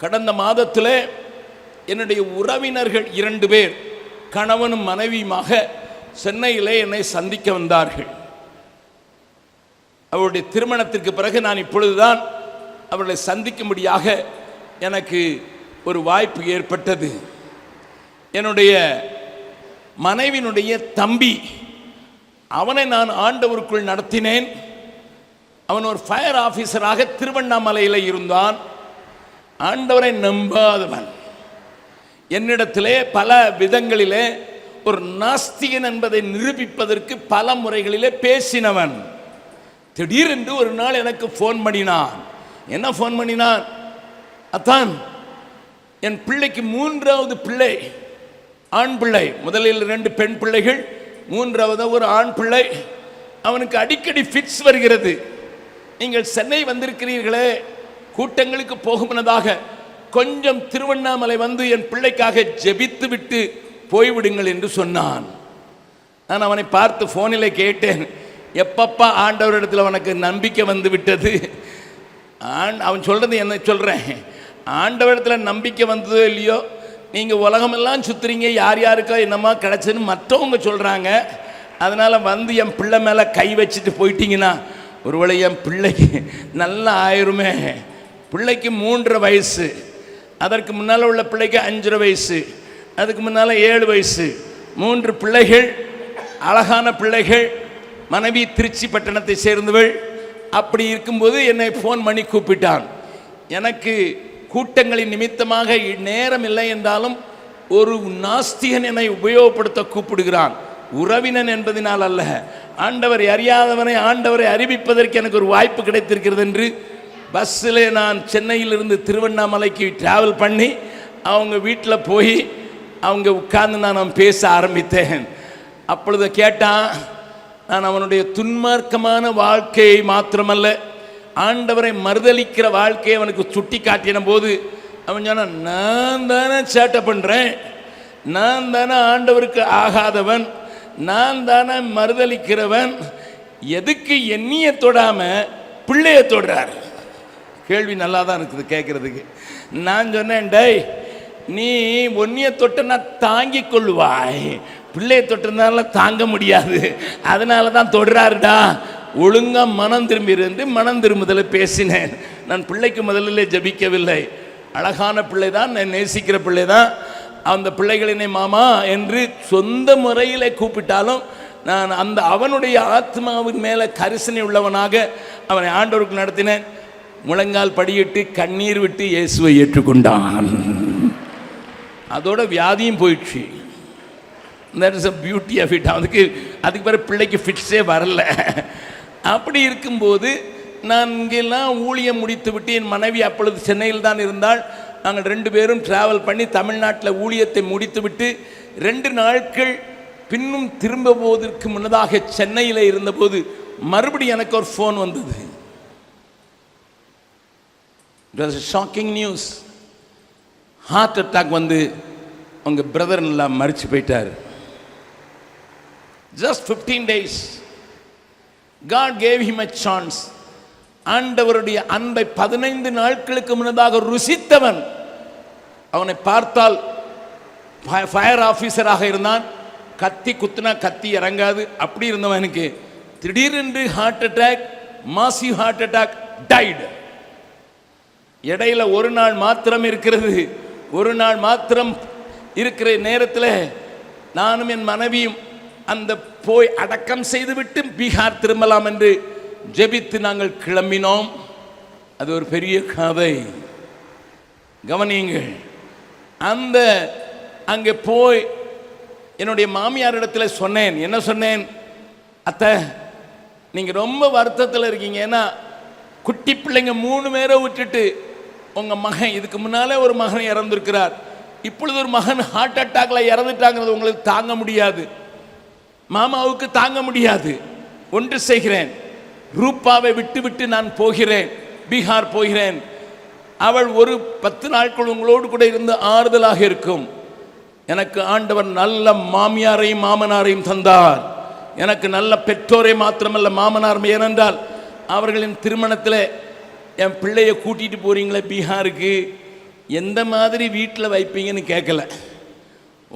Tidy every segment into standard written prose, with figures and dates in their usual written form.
கடந்த மாதத்தில் என்னுடைய உறவினர்கள் 2 பேர் கணவனும் மனைவியுமாக சென்னையிலே என்னை சந்திக்க வந்தார்கள். அவருடைய திருமணத்திற்கு பிறகு நான் இப்பொழுதுதான் அவர்களை சந்திக்கும்படியாக எனக்கு ஒரு வாய்ப்பு ஏற்பட்டது. என்னுடைய மனைவியினுடைய தம்பி, அவனை நான் ஆண்டவருக்குள் நடத்தினேன். அவன் ஒரு ஃபயர் ஆஃபீஸராக திருவண்ணாமலையில் இருந்தான். ஆண்டவரை நம்பாதவன். என்னிடத்திலே பல விதங்களிலே ஒரு நாஸ்திகன் என்பதை நிரூபிப்பதற்கு பல முறைகளிலே பேசினவன். திடீரென்று ஒரு நாள் எனக்கு ஃபோன் பண்ணினான். என்ன ஃபோன் பண்ணினான்? அத்தான், என் பிள்ளைக்கு 3வது பிள்ளை, ஆண் பிள்ளை. முதலில் 2 பெண் பிள்ளைகள், 3வது ஒரு ஆண் பிள்ளை. அவனுக்கு அடிக்கடி ஃபிட்ஸ் வருகிறது. நீங்கள் சென்னை வந்திருக்கிறீர்களே, கூட்டங்களுக்கு போகுமுன்னதாக கொஞ்சம் திருவண்ணாமலை வந்து என் பிள்ளைக்காக ஜெபித்து விட்டு போய்விடுங்கள் என்று சொன்னான். நான் அவனை பார்த்து ஃபோனில் கேட்டேன், எப்பப்பா ஆண்டவரிடத்தில் உனக்கு நம்பிக்கை வந்து விட்டது? அவன் சொல்கிறது என்ன சொல்கிறேன், ஆண்டவரிடத்தில் நம்பிக்கை வந்ததோ இல்லையோ, நீங்கள் உலகமெல்லாம் சுற்றுறீங்க, யார் யாருக்கோ என்னமா கிடச்சுன்னு மற்றவங்க சொல்கிறாங்க. அதனால் வந்து என் பிள்ளை மேலே கை வச்சுட்டு போயிட்டீங்கன்னா ஒருவேளை என் பிள்ளைக்கு நல்லா ஆயிருமே. பிள்ளைக்கு 3.5 வயசு, அதற்கு முன்னால் உள்ள பிள்ளைக்கு 5.5 வயசு, அதுக்கு முன்னால் 7 வயசு. 3 பிள்ளைகள், அழகான பிள்ளைகள். மனைவி திருச்சி பட்டணத்தை சேர்ந்தவள். அப்படி இருக்கும்போது என்னை ஃபோன் பண்ணி கூப்பிட்டான். எனக்கு கூட்டங்களின் நிமித்தமாக நேரம் இல்லை என்றாலும் ஒரு நாஸ்திகன் என்னை உபயோகப்படுத்த கூப்பிடுகிறான். உறவினன் என்பதனால் அல்ல, ஆண்டவரை அறியாதவனை ஆண்டவரை அறிவிப்பதற்கு எனக்கு ஒரு வாய்ப்பு கிடைத்திருக்கிறது என்று பஸ்ஸில் நான் சென்னையிலிருந்து திருவண்ணாமலைக்கு டிராவல் பண்ணி அவங்க வீட்டில் போய் அவங்க உட்கார்ந்து நான் பேச ஆரம்பித்தேன். அப்பொழுது கேட்டான், நான் அவனுடைய துன்மார்க்கமான வாழ்க்கையை மாத்திரமல்ல, ஆண்டவரை மறுதலிக்கிற வாழ்க்கையை அவனுக்கு சுட்டி காட்டின போது அவன் சொன்னான், நான் தானே சேட்டை பண்ணுறேன், நான் தானே ஆண்டவருக்கு ஆகாதவன், நான் தானே மறுதலிக்கிறவன், எதுக்கு என்னைய தொடாம பிள்ளைய தொடுறார்? கேள்வி நல்லா தான் இருக்குது கேட்கறதுக்கு. நான் சொன்னேன், டேய், நீ ஒன்னிய தொட்டனா தாங்கிக் கொள்வாய், பிள்ளைய தொட்டனால தாங்க முடியாது, அதனால தான் தொடுறாருடா. ஒழுங்கா மனம் திரும்பி இருந்து மனம் திரும்புதலை பேசினேன். நான் பிள்ளைக்கு முதலில் ஜபிக்கவில்லை. அழகான பிள்ளை தான், நான் நேசிக்கிற பிள்ளை தான். அந்த பிள்ளைகளினை மாமா என்று சொந்த முறையில் கூப்பிட்டாலும் நான் அந்த அவனுடைய ஆத்மாவின் மேலே கரிசனை உள்ளவனாக அவனை ஆண்டவருக்கு நடத்தினேன். முழங்கால் படியிட்டு கண்ணீர் விட்டு இயேசுவை ஏற்றுக்கொண்டான். அதோட வியாதியும் போயிடுச்சு. That is a beauty of it. அதுக்கு பிறகு பிள்ளைக்கு ஃபிட்ஸே வரல. அப்படி இருக்கும்போது நான் இங்கெல்லாம் ஊழியம் முடித்து விட்டு, என் மனைவி அப்பொழுது சென்னையில் தான் இருந்தால், நாங்கள் 2 பேரும் டிராவல் பண்ணி தமிழ்நாட்டில் ஊழியத்தை முடித்துவிட்டு 2 நாட்கள் பின்னும் திரும்ப போவதற்கு முன்னதாக சென்னையில் இருந்தபோது மறுபடியும் எனக்கு ஒரு ஃபோன் வந்தது. It was a shocking news. Heart attack வந்து உங்கள் பிரதர் எல்லாம் மரிச்சு போயிட்டார். Just 15 days God gave him a chance. ஆண்டவருடைய அன்பை 15 நாட்களுக்கு முன்னதாக ருசித்தவன். அவனை பார்த்தால் ஃபயர் ஆஃபீஸராக இருந்தான். கத்தி குத்துனா கத்தி இறங்காது, அப்படி இருந்தவனுக்கு திடீரென்று heart attack, massive heart attack, died. இடையில ஒரு நாள் மாத்திரம் இருக்கிறது. ஒரு நாள் மாத்திரம் இருக்கிற நேரத்தில் நானும் என் மனைவியும் அந்த போய் அடக்கம் செய்துவிட்டு பீகார் திரும்பலாம் என்று ஜெபித்து நாங்கள் கிளம்பினோம். அது ஒரு பெரிய கதை. கவனியுங்கள். அந்த அங்கே போய் என்னுடைய மாமியாரிடத்தில் சொன்னேன். என்ன சொன்னேன்? அத்தை, நீங்கள் ரொம்ப வருத்தத்தில் இருக்கீங்க. ஏன்னா குட்டி பிள்ளைங்க 3 பேரை விட்டுட்டு உங்கள் மகன், இதுக்கு முன்னாலே ஒரு மகன் இறந்துருக்கிறார், இப்பொழுது ஒரு மகன் ஹார்ட் அட்டாக்ல இறந்துட்டாங்கிறது உங்களுக்கு தாங்க முடியாது, மாமாவுக்கு தாங்க முடியாது. ஒன்று செய்கிறேன், ரூபாவை விட்டு விட்டு நான் போகிறேன், பீகார் போகிறேன். அவள் ஒரு 10 நாட்கள் உங்களோடு கூட இருந்து ஆறுதலாக இருக்கும். எனக்கு ஆண்டவர் நல்ல மாமியாரையும் மாமனாரையும் தந்தார். எனக்கு நல்ல பெற்றோரை மாத்திரமல்ல மாமனார். ஏனென்றால் அவர்களின் திருமணத்தில் என் பிள்ளையை கூட்டிகிட்டு போகிறீங்களே பீகாருக்கு, எந்த மாதிரி வீட்டில் வைப்பீங்கன்னு கேட்கல,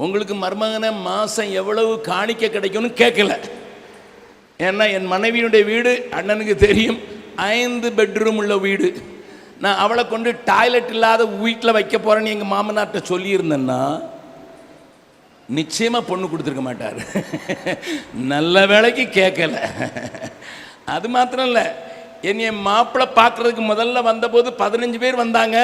உங்களுக்கு மருமகனை மாதம் எவ்வளவு காணிக்க கிடைக்கும்னு கேட்கல. ஏன்னா என் மனைவியினுடைய வீடு அண்ணனுக்கு தெரியும், 5 பெட்ரூம் உள்ள வீடு. நான் அவளை கொண்டு டாய்லெட் இல்லாத வீட்டில் வைக்க போகிறேன்னு எங்கள் மாமனார்கிட்ட சொல்லியிருந்தேன்னா நிச்சயமாக பொண்ணு கொடுத்துருக்க மாட்டார். நல்ல வேலைக்கு கேட்கல. அது மாத்திரம் இல்லை, என் மாப்பிள்ளை பார்க்குறதுக்கு முதல்ல வந்தபோது 15 பேர் வந்தாங்க.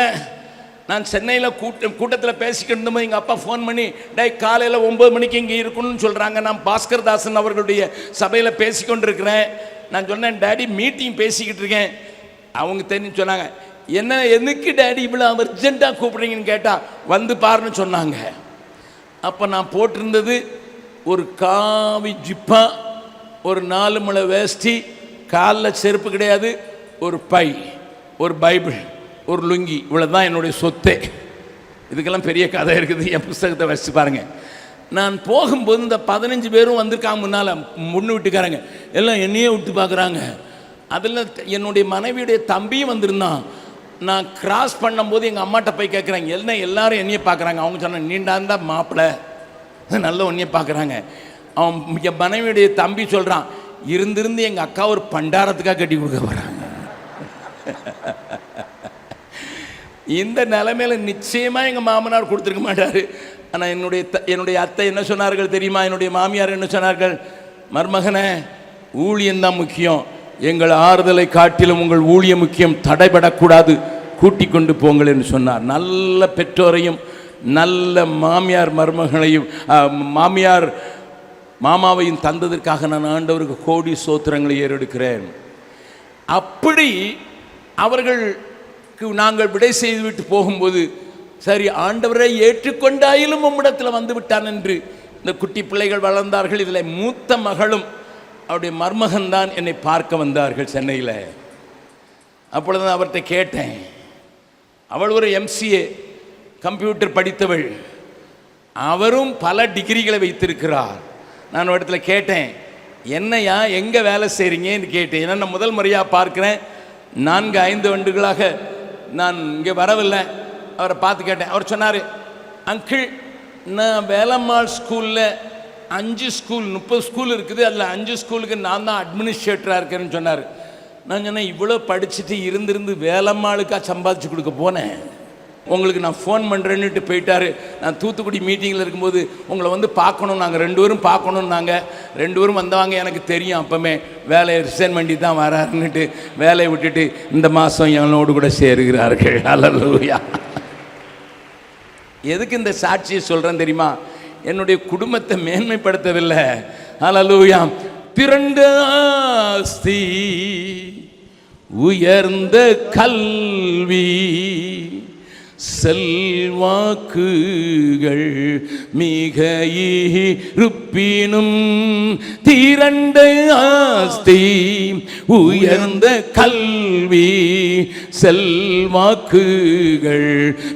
நான் சென்னையில் கூட்டத்தில் பேசிக்கிட்டு இருந்தபோது எங்கள் அப்பா ஃபோன் பண்ணி, டே காலையில் 9 மணிக்கு இங்கே இருக்கணும்னு சொல்கிறாங்க, நான் பாஸ்கர் தாசன் அவர்களுடைய சபையில் பேசிக்கொண்டு இருக்கிறேன். நான் சொன்னேன், டேடி மீட்டிங் பேசிக்கிட்டு இருக்கேன். அவங்க தெரிஞ்சு சொன்னாங்க, என்ன எதுக்கு டேடி இவ்வளோ அர்ஜென்ட்டாக கூப்பிட்றீங்கன்னு கேட்டால் வந்து பாருன்னு சொன்னாங்க. அப்போ நான் போட்டிருந்தது ஒரு காவி ஜிப்பா, ஒரு 4 முழ வேஷ்டி, காலில் செருப்பு கிடையாது, ஒரு பை, ஒரு பைபிள், ஒரு லுங்கி, இவ்வளோதான் என்னுடைய சொத்தே. இதுக்கெல்லாம் பெரிய கதை இருக்குது, என் புஸ்தகத்தை வச்சு பாருங்கள். நான் போகும்போது இந்த 15 பேரும் வந்திருக்காங்க, முன்னால் முன்னு வீட்டுக்காரங்க எல்லாம் என்னையே விட்டு பார்க்குறாங்க. அதில் என்னுடைய மனைவியுடைய தம்பியும் வந்திருந்தான். நான் கிராஸ் பண்ணும்போது எங்கள் அம்மாட்ட போய் கேட்குறாங்க, என்ன எல்லாரும் என்னையே பார்க்குறாங்க. அவங்க சொன்னாங்க, நீண்டாந்தா மாப்பிள்ளை நல்ல ஒன்றையே பார்க்குறாங்க. அவன் என் மனைவியுடைய தம்பி சொல்கிறான், இருந்திருந்து எங்கள் அக்கா ஒரு பண்டாரத்துக்காக கட்டி கொடுக்க போகிறாங்க. இந்த நிலைமையில் நிச்சயமாக எங்கள் மாமனார் கொடுத்துருக்க மாட்டார். ஆனால் என்னுடைய அத்தை என்ன சொன்னார்கள் தெரியுமா? என்னுடைய மாமியார் என்ன சொன்னார்கள்? மருமகனே, ஊழியம்தான் முக்கியம், எங்கள் ஆறுதலை காட்டிலும் உங்கள் ஊழியம் முக்கியம், தடைபடக்கூடாது, கூட்டிக் கொண்டு போங்கள் என்று சொன்னார். நல்ல பெற்றோரையும் நல்ல மாமியார் மருமகளையும் மாமியார் மாமாவையும் தந்ததற்காக நான் ஆண்டவருக்கு கோடி சோத்திரங்களை ஏறெடுக்கிறேன். அப்படி அவர்களுக்கு நாங்கள் விடை செய்துவிட்டு போகும்போது, சரி ஆண்டவரை ஏற்றுக்கொண்டாயிலும் உம்மிடத்தில் வந்து விட்டான் என்று இந்த குட்டி பிள்ளைகள் வளர்ந்தார்கள். இதில் மூத்த மகளும் அவருடைய மருமகன் தான் என்னை பார்க்க வந்தார்கள் சென்னையில். அப்பொழுது நான் அவர்கிட்ட கேட்டேன். அவள் ஒரு MCA கம்ப்யூட்டர் படித்தவள், அவரும் பல டிகிரிகளை வைத்திருக்கிறார். நான் ஒரு இடத்துல கேட்டேன், என்னையா எங்கே வேலை செய்கிறீங்கன்னு கேட்டேன். ஏன்னா நான் முதல் முறையாக பார்க்குறேன், 4-5 ஆண்டுகளாக நான் இங்கே வரவில்லை. அவரை பார்த்து கேட்டேன். அவர் சொன்னார், அங்கிள் நான் வேலம்மாள் ஸ்கூலில் 5 ஸ்கூல் 30 ஸ்கூல் இருக்குது, அதில் 5 ஸ்கூலுக்கு நான் தான் அட்மினிஸ்ட்ரேட்டராக இருக்கேன்னு சொன்னார். நான் சொன்னேன், இவ்வளோ படிச்சுட்டு இருந்திருந்து வேலம்மாளுக்காக சம்பாதிச்சு கொடுக்க போனேன், உங்களுக்கு நான் ஃபோன் பண்ணுறேன்னுட்டு போயிட்டார். நான் தூத்துக்குடி மீட்டிங்கில் இருக்கும்போது உங்களை வந்து பார்க்கணும், நாங்கள் 2 பேரும் பார்க்கணும். நாங்கள் 2 பேரும் வந்தவாங்க, எனக்கு தெரியும் அப்போமே வேலையை ரிசைன் பண்ணி தான் வராருன்னுட்டு வேலையை விட்டுட்டு இந்த மாதம் என்னோடு கூட சேருகிறார்கள். அல்லேலூயா. எதுக்கு இந்த சாட்சியை சொல்கிறேன் தெரியுமா? என்னுடைய குடும்பத்தை மேன்மைப்படுத்தவில்லை. அல்லேலூயா. திரண்ட ஆஸ்தி, உயர்ந்த கல்வி, செல்வாக்குகள் மிக இருப்பினும், திரண்ட ஆஸ்தி, உயர்ந்த கல்வி, செல்வாக்குகள்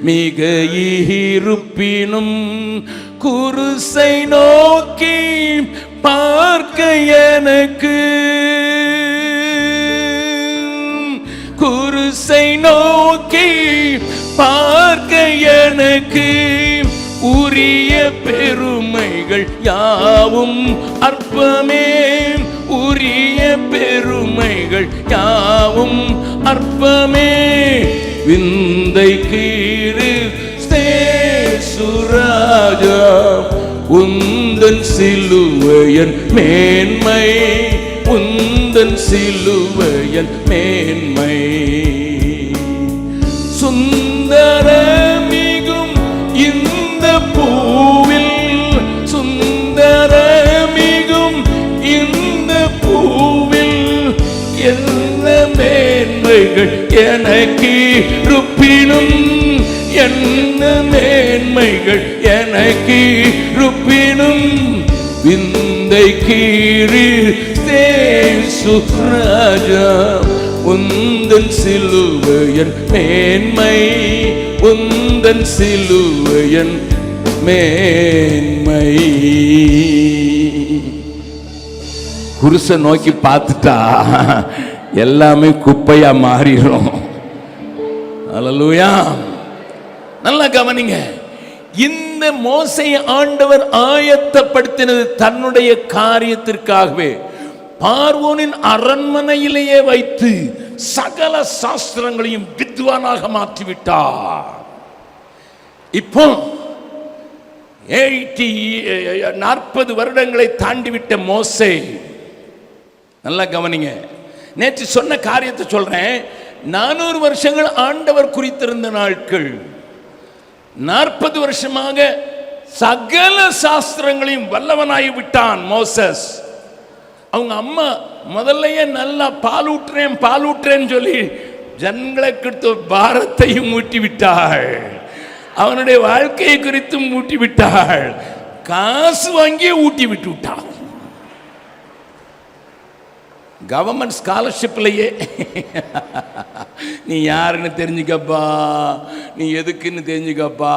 மிக இருப்பினும், குருசை நோக்கி பார்க்க எனக்கு, குருசை நோக்கி பார்க்க எனக்கு உரிய பெருமைகள் யாவும் அற்பமே, உரிய பெருமைகள் யாவும் அற்பமே, விந்தை கீழ் சுராஜா உந்தன் சிலுவையன் மேன்மை, உந்தன் சிலுவையன் மேன்மை, சுந்தரமிகும் இந்த பூவில், சுந்தரமிகும் இந்த பூவில் என்ன மேன்மைகள் எனக்கு இருப்பினும், என்ன மேன்மைகள் எனக்கு இருப்பினும், விந்தை கீழ் சுராஜா உந்தன் சிலுவையன் மேன்மை, உந்தன் சிலுவையன் மேன்மை. குருசை நோக்கி பார்த்துட்டா எல்லாமே குப்பையா மாறிடும். அல்லேலூயா. நல்லா கவனிங்க. இந்த மோசேயை ஆண்டவர் ஆயத்தப்படுத்தினது தன்னுடைய காரியத்திற்காகவே. பார்வோனின் அரண்மனையிலேயே வைத்து சகல சாஸ்திரங்களையும் வித்வானாக மாற்றிவிட்டார். இப்போ 40 வருடங்களை தாண்டிவிட்ட மோசே, நல்லா கவனிங்க. நேற்று சொன்ன காரியத்தை சொல்றேன். 400 வருஷங்கள் ஆண்டவர் குறித்திருந்த நாட்கள். 40 வருஷமாக சகல சாஸ்திரங்களையும் வல்லவனாகி விட்டான் மோசஸ். அவங்க அம்மா முதல்லையே நல்லா பாலூட்டுறேன்னு சொல்லி ஜனங்களை குறித்த பாரத்தையும் ஊட்டி விட்டாள். அவனுடைய வாழ்க்கையை குறித்தும் ஊட்டி விட்டாள். காசு வாங்கியே ஊட்டி விட்டு விட்டாள். கவர்மெண்ட் ஸ்காலர்ஷிப்லையே நீ யாருன்னு தெரிஞ்சுக்கப்பா, நீ எதுக்குன்னு தெரிஞ்சுக்கப்பா.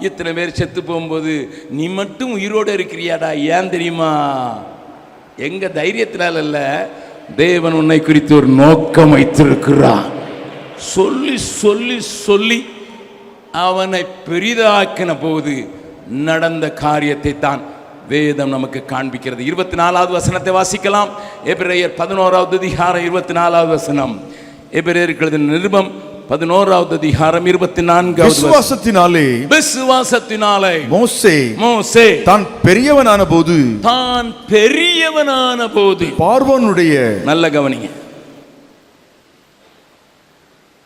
இத்தனை பேர் செத்து போகும்போது நீ மட்டும் உயிரோடு இருக்கிறியாடா, ஏன் தெரியுமா? எங்க தைரியத்தினால அல்ல, தேவன் உன்னை குறித்து ஒரு நோக்கம் வைத்திருக்கிறான். சொல்லி சொல்லி சொல்லி அவனை பெரிதாக்கின போது நடந்த காரியத்தை தான் வேதம் நமக்கு காண்பிக்கிறது. 24வது வசனத்தை வாசிக்கலாம். எபிரேயர் 11வது அதிகாரம் 24வது வசனம். எபிரேயருக்கு நிருபம் 11வது அதிகாரம் 24வது. விசுவாசத்தினாலே மோசே தான் பெரியவனான போது பார்வோனுடைய, நல்ல கவனிங்க,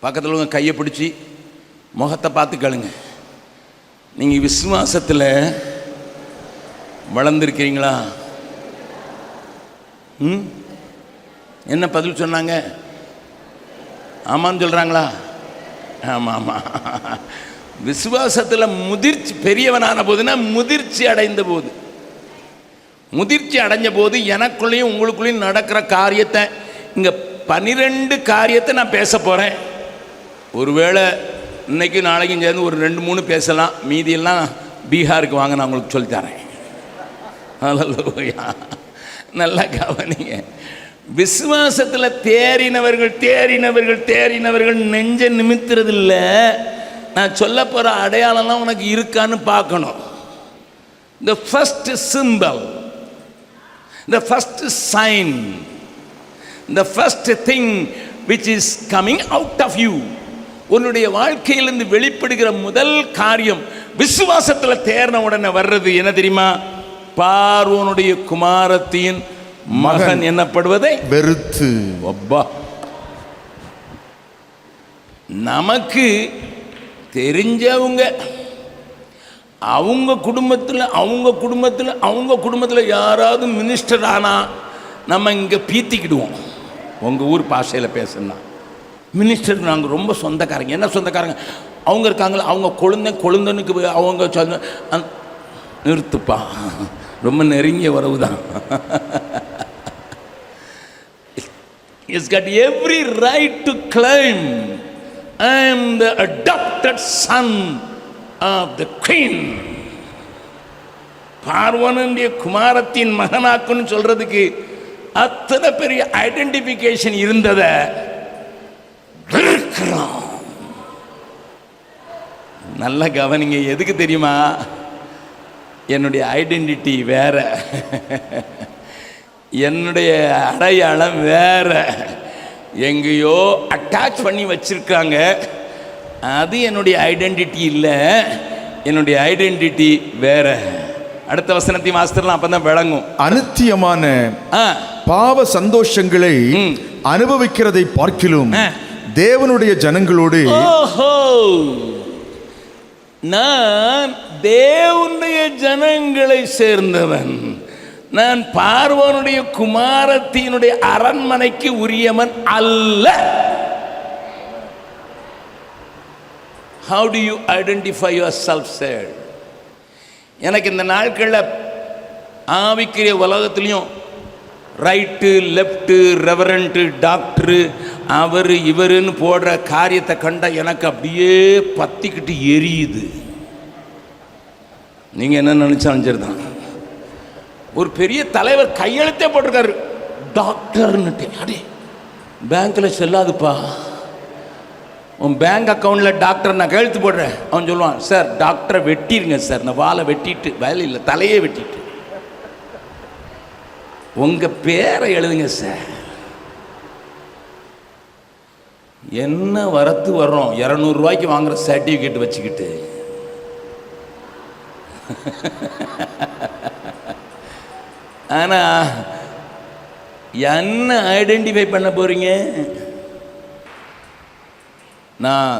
பக்கத்தில் உங்க கையை பிடிச்சி முகத்தை பார்த்து கேளுங்க, நீங்க விசுவாசத்தில் வளர்ந்துருக்கிறீங்களா? என்ன பதில் சொன்னாங்க? ஆமான்னு சொல்றாங்களா? ஆமா ஆமா. விசுவாசத்தில் முதிர்ச்சி, பெரியவனான போதுன்னா முதிர்ச்சி அடைந்த போது. முதிர்ச்சி அடைஞ்ச போது எனக்குள்ளேயும் உங்களுக்குள்ளேயும் நடக்கிற காரியத்தை, இங்க 12 காரியத்தை நான் பேச போறேன். ஒருவேளை இன்னைக்கு நாளைக்கும் சேர்ந்து ஒரு 2-3 பேசலாம். மீதியெல்லாம் பீகாருக்கு வாங்க, நான் உங்களுக்கு சொல்லித்தரேன். நல்லா கவனிங்க. விசுவாசத்தில் தேறினவர்கள் நெஞ்ச நிமித்துறது இல்லை. நான் சொல்ல போற அடையாளம்லாம் உனக்கு இருக்கான்னு பார்க்கணும். The first symbol, the first sign, the first thing which is coming out of you, உன்னுடைய வாழ்க்கையிலிருந்து வெளிப்படுகிற முதல் காரியம் விசுவாசத்தில் தேர்ன உடனே வர்றது என்ன தெரியுமா? பார்வோனுடைய குமாரத்தின் மகன் என்னப்படுவதை வெறுத்து. நமக்கு தெரிஞ்சவங்க அவங்க குடும்பத்தில் யாராவது மினிஸ்டர் ஆனா நம்ம இங்கே பீத்திக்கிடுவோம். உங்க ஊர் பாஷையில் பேசுனா மினிஸ்டருக்கு நாங்கள் ரொம்ப சொந்தக்காரங்க. என்ன சொந்தக்காரங்க? அவங்க இருக்காங்களா, அவங்க கொழுந்தனுக்கு அவங்க சொந்த. நிறுத்துப்பா, ரொம்ப நெருங்கிய உறவு தான். He's got every right to claim, I am the adopted son of the queen. பார்வோனுடைய குமாரத்தின் மகனாக்குன்னு சொல்றதுக்கு அத்தனை பெரிய ஐடென்டிஃபிகேஷன் இருந்தத நல்ல கவனிங்க. எதுக்கு தெரியுமா? என்னுடைய ஐடென்டிட்டி வேற, என்னுடைய அடையாளம் வேற. எங்கேயோ அட்டாச் பண்ணி வச்சிருக்காங்க. அது என்னுடைய ஐடென்டிட்டி இல்லை. என்னுடைய ஐடென்டிட்டி வேற. அடுத்த வசனத்தை வாசிக்கலாம், அப்பதான் விளங்கும். அனித்தியமான பாவ சந்தோஷங்களை அனுபவிக்கிறதை பார்க்கிலும் தேவனுடைய ஜனங்களோடு, நான் தேவனுடைய ஜனங்களை சேர்ந்தவன், நான் பார்வோனுடைய குமாரத்தினுடைய அரண்மனைக்கு உரியவன் அல்ல. How do you identify yourself, sir? எனக்கு இந்த நாட்களில் ஆவிக்குரிய உலகத்திலையும் ரைட்டு லெஃப்ட்டு ரெவரண்ட்டு டாக்டரு அவர் இவருன்னு போடுற காரியத்தை கண்டா எனக்கு அப்படியே பத்திக்கிட்டு எரியுது. நீங்கள் என்ன நினச்சாலும் சரிதான். ஒரு பெரிய தலைவர் கையெழுத்தே போட்டிருக்காரு டாக்டர்னுட்டு. அடே பேங்க்கில் செல்லாதுப்பா, உன் பேங்க் அக்கௌண்ட்டில் டாக்டர் நான் கழுத்து போடுறேன். அவன் சொல்லுவான், சார் டாக்டரை வெட்டிடுங்க சார், நான் வாழை வெட்டிட்டு, வேலை இல்லை தலையே வெட்டிட்டு உங்கள் பேரை எழுதுங்க சார். என்ன வரத்து வர்றோம் 200 ரூபாய்க்கு வாங்குற சர்டிஃபிகேட் வச்சுக்கிட்டு. ஆனால் என்ன ஐடென்டிஃபை பண்ண போறீங்க? நான்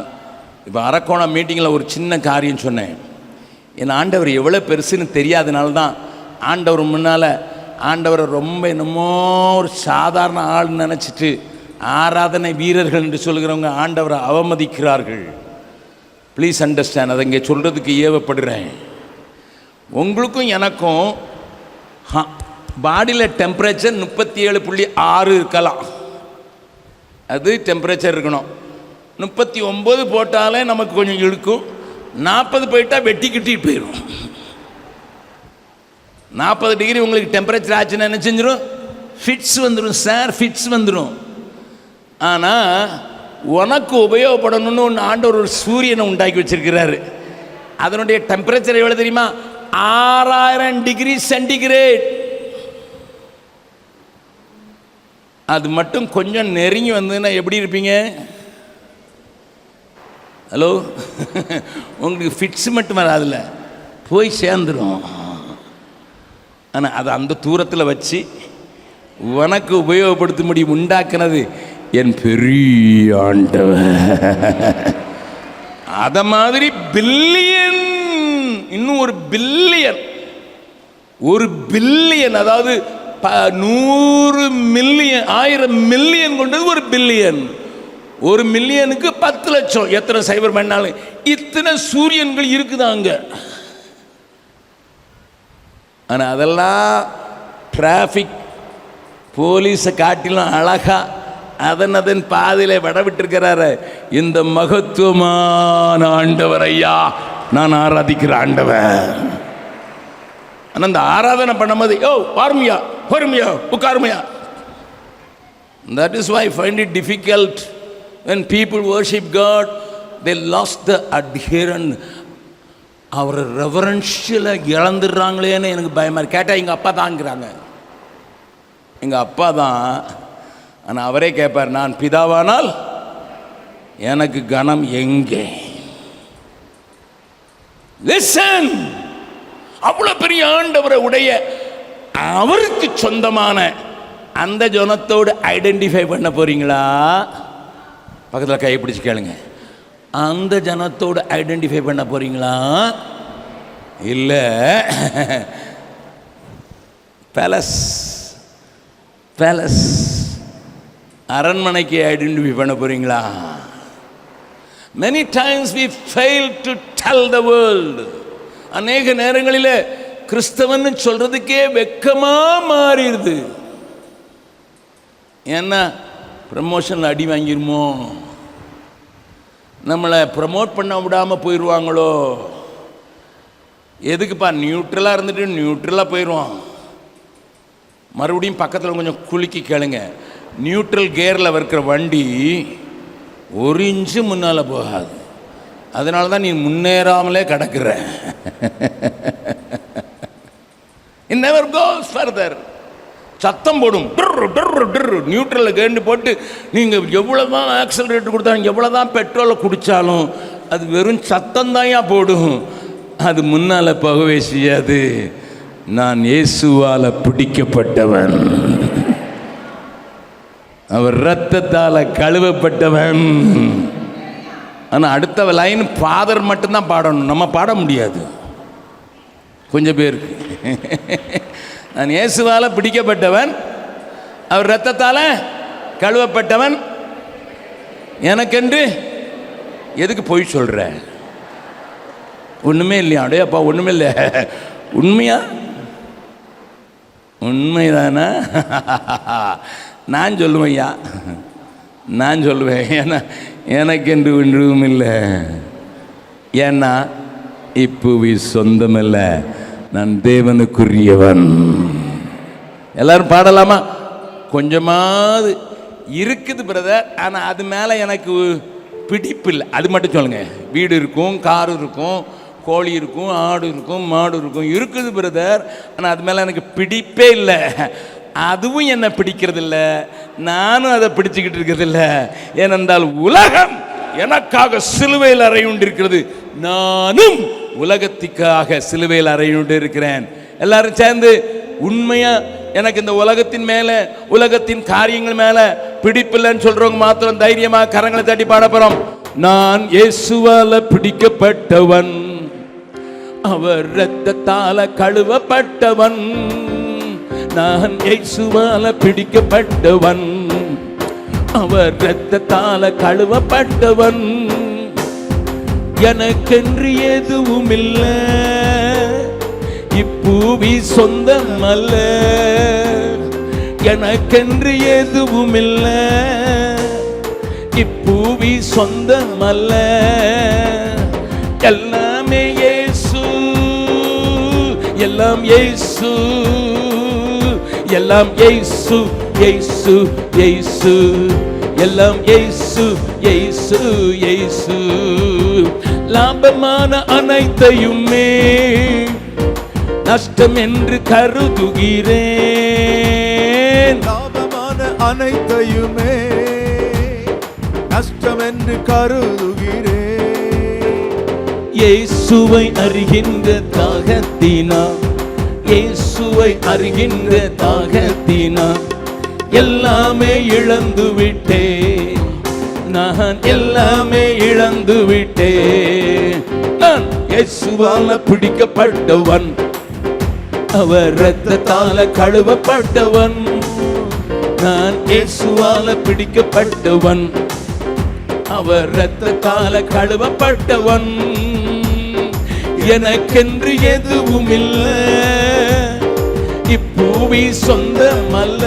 இப்போ அரக்கோணம் மீட்டிங்கில் ஒரு சின்ன காரியம் சொன்னேன். என் ஆண்டவர் எவ்வளோ பெருசுன்னு தெரியாதனால தான் ஆண்டவர் முன்னால் ஆண்டவரை ரொம்ப என்னமோ ஒரு சாதாரண ஆள் நினச்சிட்டு ஆராதனை வீரர்கள் என்று சொல்கிறவங்க ஆண்டவரை அவமதிக்கிறார்கள். Please understand. அதை இங்கே சொல்கிறதுக்கு ஏவப்படுறேன். உங்களுக்கும் எனக்கும் பாடியில் டெம்பரேச்சர் 37.6 இருக்கலாம். அது டெம்பரேச்சர் இருக்கணும். 39 போட்டாலே நமக்கு கொஞ்சம் இழுக்கும். 40 போயிட்டால் வெட்டி கிட்டிட்டு போயிடும். 40 டிகிரி உங்களுக்கு டெம்பரேச்சர் ஆச்சுன்னா என்ன செஞ்சிடும்? ஃபிட்ஸ் வந்துடும் சார், ஃபிட்ஸ் வந்துடும். ஆனால் உனக்கு உபயோகப்படணும்னு ஒன்று ஆண்டவர் ஒரு சூரியனை உண்டாக்கி வச்சிருக்கிறாரு. அதனுடைய டெம்பரேச்சர் எவ்வளோ தெரியுமா? 6000 டிகிரி சென்டிகிரேட். அது மட்டும் கொஞ்சம் நெருங்கி வந்ததுன்னா எப்படி இருப்பீங்க? ஹலோ, உங்களுக்கு ஃபிட்ஸ் மட்டும் வராதுல்ல, போய் சேர்ந்துடும். ஆனால் அதை அந்த தூரத்தில் வச்சு உனக்கு உபயோகப்படுத்த முடியும் உண்டாக்குனது என் பெரிய ஆண்டவர். அத மாதிரி பில்லியன், இன்னும் ஒரு பில்லியன், ஒரு பில்லியன், அதாவது 100 மில்லியன், 1000 மில்லியன் கொண்டது ஒரு பில்லியன். ஒரு மில்லியனுக்கு 10 லட்சம். எத்தனை சைபர் பண்ணாலும் இத்தனை சூரியன்கள் இருக்குதாங்க. ஆனால் அதெல்லாம் டிராஃபிக் போலீஸை காட்டிலும் அழகா அதன் பாதையில விட விட்டுருக்கிறாரு. இந்த மகத்துவமான ஆண்டவர் ஐயா நான் ஆராதிக்கிற ஆண்டவர். ஆனால் அந்த ஆராதனை பண்ணும்போது வாருமையா பொறுமையா உட்காருமையா. That is why I find it difficult when people worship God, they lost the adherence. அவரை ரெவரன்ஷியலை இழந்துடுறாங்களேன்னு எனக்கு பயமாக இருக்கு. கேட்டால் எங்கள் அப்பா தாங்கிறாங்க, எங்கள் அப்பா தான். ஆனால் அவரே கேட்பார், நான் பிதாவானால் எனக்கு கனம் எங்கே? லிசன், அவ்வளோ பெரிய ஆண்டவரை உடைய அவருக்கு சொந்தமான அந்த ஜனத்தோடு ஐடென்டிஃபை பண்ண போறீங்களா? பக்கத்தில் கை பிடிச்சு கேளுங்க. அந்த ஜனத்தோடு ஐடென்டிஃபை பண்ண போறீங்களா? இல்லை பேலஸ் பேலஸ் அரண்மனைக்கு ஐடென்டிஃபை பண்ண போறீங்களா? Many times we fail to tell the world. அநேக நேரங்களில் கிறிஸ்தவன் சொல்றதுக்கே வெக்கமா மாறிடுது. ஏன்னா ப்ரமோஷனில் அடி வாங்கிருமோ, நம்மளை ப்ரமோட் பண்ண விடாமல் போயிடுவாங்களோ. எதுக்குப்பா நியூட்ரலாக இருந்துட்டு நியூட்ரலாக போயிடுவோம். மறுபடியும் பக்கத்தில் கொஞ்சம் குலுக்கி கேளுங்க. நியூட்ரல் கியரில் இருக்கிற வண்டி 1 இன்ச்சு முன்னால் போகாது. அதனால தான் நீ முன்னேறாமலே கிடக்குற. It never goes further. சத்தம் போடும், நியூட்ரலில் கேண்டு போட்டு நீங்கள் எவ்வளோ தான் ஆக்சலரேட்டர் கொடுத்தாலும் எவ்வளோ தான் பெட்ரோலை குடித்தாலும் அது வெறும் சத்தம் தான் போடும், அது முன்னால் போகவே செய்யாது. நான் இயேசுவால் பிடிக்கப்பட்டவன், அவர் இரத்தத்தால் கழுவப்பட்டவன். ஆனால் அடுத்த லைன் ஃபாதர் மட்டும்தான் பாடணும், நம்ம பாட முடியாது. கொஞ்சம் பேருக்கு நான் இயேசுவால் பிடிக்கப்பட்டவன், அவர் இரத்தத்தால் கழுவப்பட்டவன், எனக்கென்று எதுக்கு போய் சொல்கிற? ஒன்றுமே இல்லையா? அடே அப்பா ஒன்றுமே இல்லை. உண்மையா? உண்மைதானா? நான் சொல்லுவேன் ஐயா, நான் சொல்லுவேன். ஏன்னா எனக்கென்று ஒன்றும் இல்லை. ஏன்னா இப்போவி சொந்தமில்லை, நான் தேவனுக்குரியவன். எல்லாரும் பாடலாமா? கொஞ்சமாவது இருக்குது பிரதர், ஆனால் அது மேலே எனக்கு பிடிப்பு இல்லை. அது மட்டும் சொல்லுங்க. வீடு இருக்கும், கார் இருக்கும், கோழி இருக்கும், ஆடு இருக்கும், மாடு இருக்கும், இருக்குது பிரதர். ஆனால் அது மேலே எனக்கு பிடிப்பே இல்லை. அதுவும் என்னை பிடிக்கிறது இல்லை, நானும் அதை பிடிச்சுக்கிட்டு இருக்கிறது இல்லை. ஏனென்றால் உலகம் எனக்காக சிலுவையில் அறையுண்டிருக்கிறது, நானும் உலகத்திற்காக சிலுவையில் அறையுண்டு இருக்கிறேன். எல்லாரும் சேர்ந்து உண்மையா எனக்கு இந்த உலகத்தின் மேல, உலகத்தின் காரியங்கள் மேல பிடிப்பில்லைன்னு சொல்றவங்க மாத்திரம் தைரியமா கரங்களை தட்டி பாட போறோம். நான் இயேசுவால பிடிக்கப்பட்டவன், அவர் இரத்தத்தால கழுவப்பட்டவன். நான் இயேசுவால பிடிக்கப்பட்டவன், அவர் இரத்தத்தால கழுவப்பட்டவன். எனக்கென்று எதுவும் இல்லை, இப்பூவி சொந்தம் அல்ல. எனக்கென்று எதுவும் இல்லை, இப்பூவி சொந்தம் அல்ல. எல்லாமே இயேசு, எல்லாம் இயேசு, எல்லாம் இயேசு, இயேசு, இயேசு, எல்லாம் இயேசு, இயேசு, இயேசு. லாபமான அனைத்தையுமே நஷ்டம் என்று கருதுகிறேன். லாபமான அனைத்தையுமே நஷ்டம் என்று கருதுகிறேன். இயேசுவை அறிகின்ற தாகத்தினா, இயேசுவை அறிகின்ற தாகத்தினா எல்லாமே இழந்து விட்டேன். நான் எல்லாமே இழந்து விட்டேன். நான் இயேசுவால பிடிக்கப்பட்டவன், அவர் இரத்தத்தால கழுவப்பட்டவன். நான் இயேசுவால பிடிக்கப்பட்டவன், அவர் இரத்தத்தால கழுவப்பட்டவன். எனக்கென்று எதுவும் இல்லை, இப்பூவி சொந்தம் அல்ல.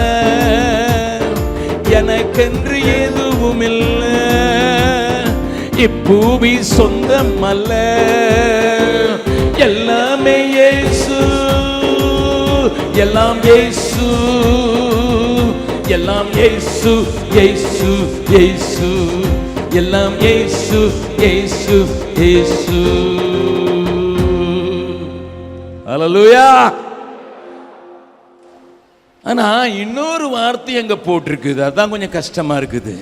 எனக்கென்று எதுவும் இல்லை, இப்பூவி சொந்தம் அல்ல. எல்லாமே இயேசு, எல்லாம் இயேசு, எல்லாம் இயேசு, இயேசு, இயேசு, எல்லாம் இயேசு, இயேசு, இயேசு. ஹல்லேலூயா. ஆனா இன்னொரு வார்த்தை அங்க போட்டிருக்குது, அதான் கொஞ்சம் கஷ்டமா இருக்குது.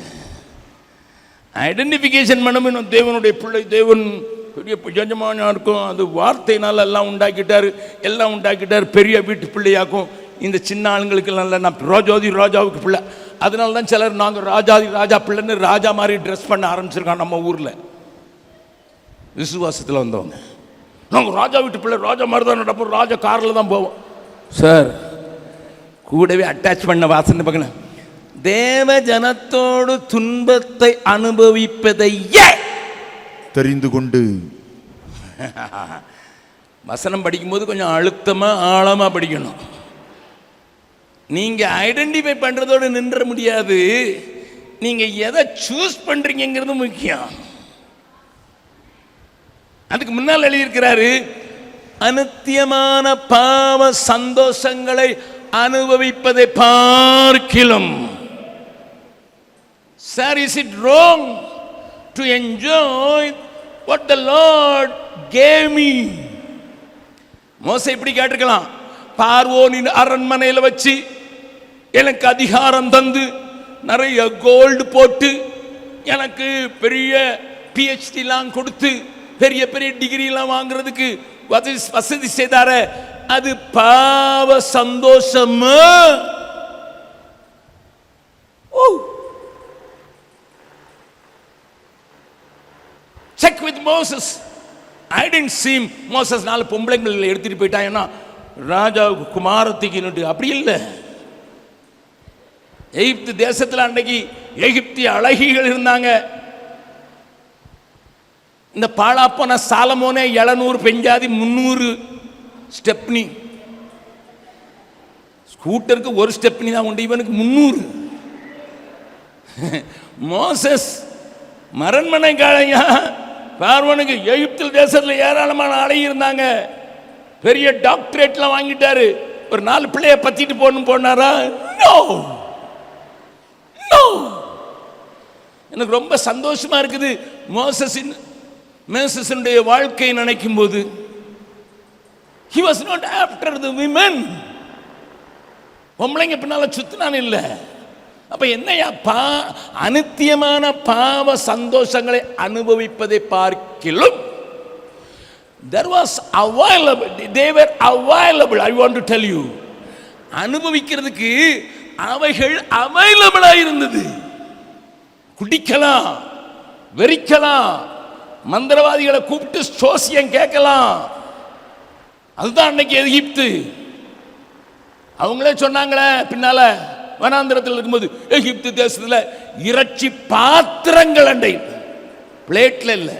ஐடென்டிஃபிகேஷன் பண்ணணும். தேவனுடைய பிள்ளை, தேவன் பெரிய ஜஜமானா இருக்கும். அது வார்த்தையினால எல்லாம் உண்டாக்கிட்டார், எல்லாம் உண்டாக்கிட்டார். பெரிய வீட்டு பிள்ளையாக்கும். இந்த சின்ன ஆளுங்களுக்கு நல்ல, நான் ராஜாதி ராஜாவுக்கு பிள்ளை. அதனால தான் சிலர் நாங்கள் ராஜாதி ராஜா பிள்ளைன்னு ராஜா மாதிரி ட்ரெஸ் பண்ண ஆரம்பிச்சிருக்காங்க நம்ம ஊரில். விசுவாசத்தில் வந்தவங்க நாங்கள் ராஜா வீட்டு பிள்ளை, ராஜா மாதிரி தான் நடப்போம், ராஜா காரில் தான் போவோம். சார் கூடவே அட்டாச் பண்ண வாசனை பார்க்கணும். தேவ ஜனத்தோடு துன்பத்தை அனுபவிப்பதையே தெரிந்து கொண்டு. வசனம் படிக்கும்போது கொஞ்சம் அழுத்தமா ஆழமா படிக்கணும். நீங்க ஐடென்டிஃபை பண்றதோடு நின்ற முடியாது, நீங்க எதை சூஸ் பண்றீங்கிறது முக்கியம். அதுக்கு முன்னால் எழுதியிருக்கிறாரு, அநித்தியமான பாவ சந்தோஷங்களை அனுபவிப்பதை பார்க்கிலும். Sir, is it wrong to enjoy what the Lord gave me? மோசே இப்படி கேட்டிருக்கலாம், பார்வோனின் அரண்மனையில் வச்சு எனக்கு அதிகாரம் தந்து நிறைய கோல்டு போட்டு எனக்கு பெரிய PhD கொடுத்து பெரிய பெரிய டிகிரிலாம் வாங்குறதுக்கு வசதி செய்தார, அது பாவ சந்தோஷமா? Check with Moses. I didn't see Moses நாலு பொம்பளைங்களை எடுத்துட்டு போயிட்டாங்கன்னா ராஜாவுக்கு குமாரத்திக்கு அப்படி இல்லை. எகிப்து தேசத்தில் அன்றைக்கு எகிப்திய அழகிகள் இருந்தாங்க. இந்த பாழாப்போன சாலமோனே 700 பெஞ்சாதி 300 ஸ்டெப்னி. ஸ்கூட்டருக்கு ஒரு ஸ்டெப்னி தான் உண்டு, இவனுக்கு 300. மோசஸ் மரண்மனை காலையா பார்வனுக்கு எகிப்து தேசத்தில் ஏராளமான அழகி இருந்தாங்க. பெரிய டாக்டரேட்லாம் வாங்கிட்டாரு. ஒரு 4 பிள்ளைய பத்திட்டு போனாரா? No no. எனக்கு ரொம்ப சந்தோஷமா இருக்குது. மோசஸினுடைய வாழ்க்கையை நினைக்கும் போது he was not after the women. பொம்பளைங்க பின்னால சுத்தினான் இல்ல. அப்ப என்னையா அனித்தியமான பாவ சந்தோஷங்களை அனுபவிப்பதை பார்க்கிலும் there was available, they were available. I want to tell you, அனுபவிக்கிறதுக்கு அவைகள் அவைலபிளா இருந்தது. குடிக்கலாம், வெறிக்கலாம், மந்திரவாதிகளை கூப்பிட்டு சோசியம் கேட்கலாம். அதுதான் அன்னைக்கு எகிப்து. அவங்களே சொன்னாங்களே பின்னால வனாந்திரத்தில் இருக்கும்போது, எகிப்து தேசத்துல இறைச்சி பாத்திரங்கள் அண்டை, பிளேட்ல இல்ல.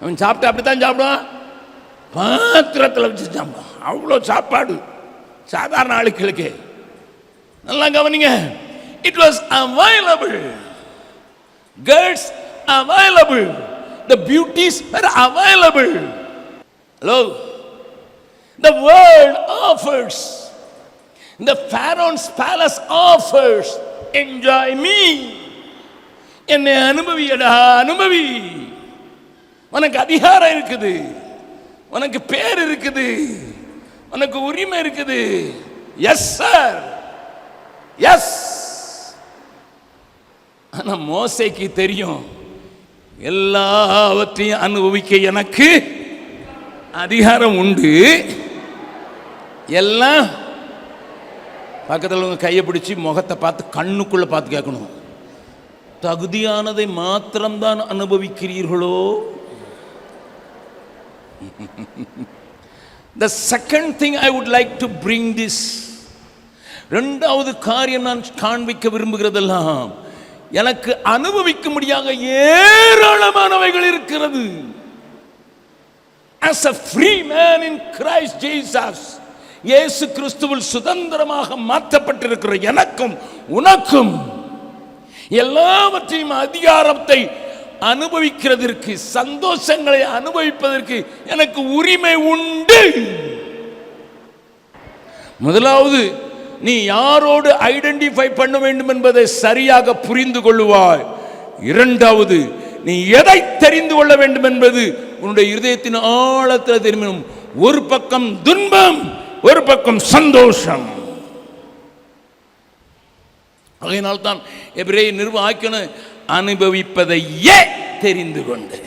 அவன் சாப்பிட்டா அப்படித்தான் சாப்பிடுவான், பாத்திரத்தில் வச்சு சாப்பிடுவான். அவ்வளோ சாப்பாடு சாதாரண ஆளுக்களுக்கு. நல்லா கவனிங்க. It was available. Girls available. The beauties were available. Hello. The world offers. The Pharaoh's palace offers. Enjoy me. என்னை அனுபவியடா, அனுபவி. உனக்கு அதிகாரம் இருக்குது, உனக்கு பேர் இருக்குது, உனக்கு உரிமை இருக்குது. Yes sir, yes. ஆனா மோசேக்கு தெரியும், எல்லாவற்றையும் அனுபவிக்க எனக்கு அதிகாரம் உண்டு. எல்லாம் பக்கத்தில் உங்க கையை பிடிச்சி முகத்தை பார்த்து கண்ணுக்குள்ள பார்த்து கேட்கணும், தகுதியானதை மாத்திரம்தான் அனுபவிக்கிறீர்களோ? The second thing I would like to bring this, இரண்டாவது காரியம் நான் காண்பிக்க விரும்புகிறதெல்லாம், எனக்கு அனுபவிக்க முடியாத ஏராளமானவைகள் இருக்கிறது. As a free man in Christ Jesus, இயேசு கிறிஸ்துவில் சுதந்திரமாக மாற்றப்பட்டிருக்கிற எனக்கும் உனக்கும் எல்லாவற்றையும் அதிகாரத்தை அனுபவிக்கிறதற்கு, சந்தோஷங்களை அனுபவிப்பதற்கு எனக்கு உரிமை உண்டு. முதலாவது, நீ யாரோடு ஐடென்டிஃபை பண்ண வேண்டும் என்பதை சரியாக புரிந்து கொள்ளுவாய். இரண்டாவது, நீ எதை தெரிந்து கொள்ள வேண்டும் என்பது உன்னுடைய இருதயத்தின் ஆழத்தில் தெரியும். ஒரு பக்கம் துன்பம், ஒரு பக்கம் சந்தோஷம். அதனால்தான் எபிரேய நிருபம் ஆக்கின அனுபவிப்பதையே தெரிந்து கொண்டு,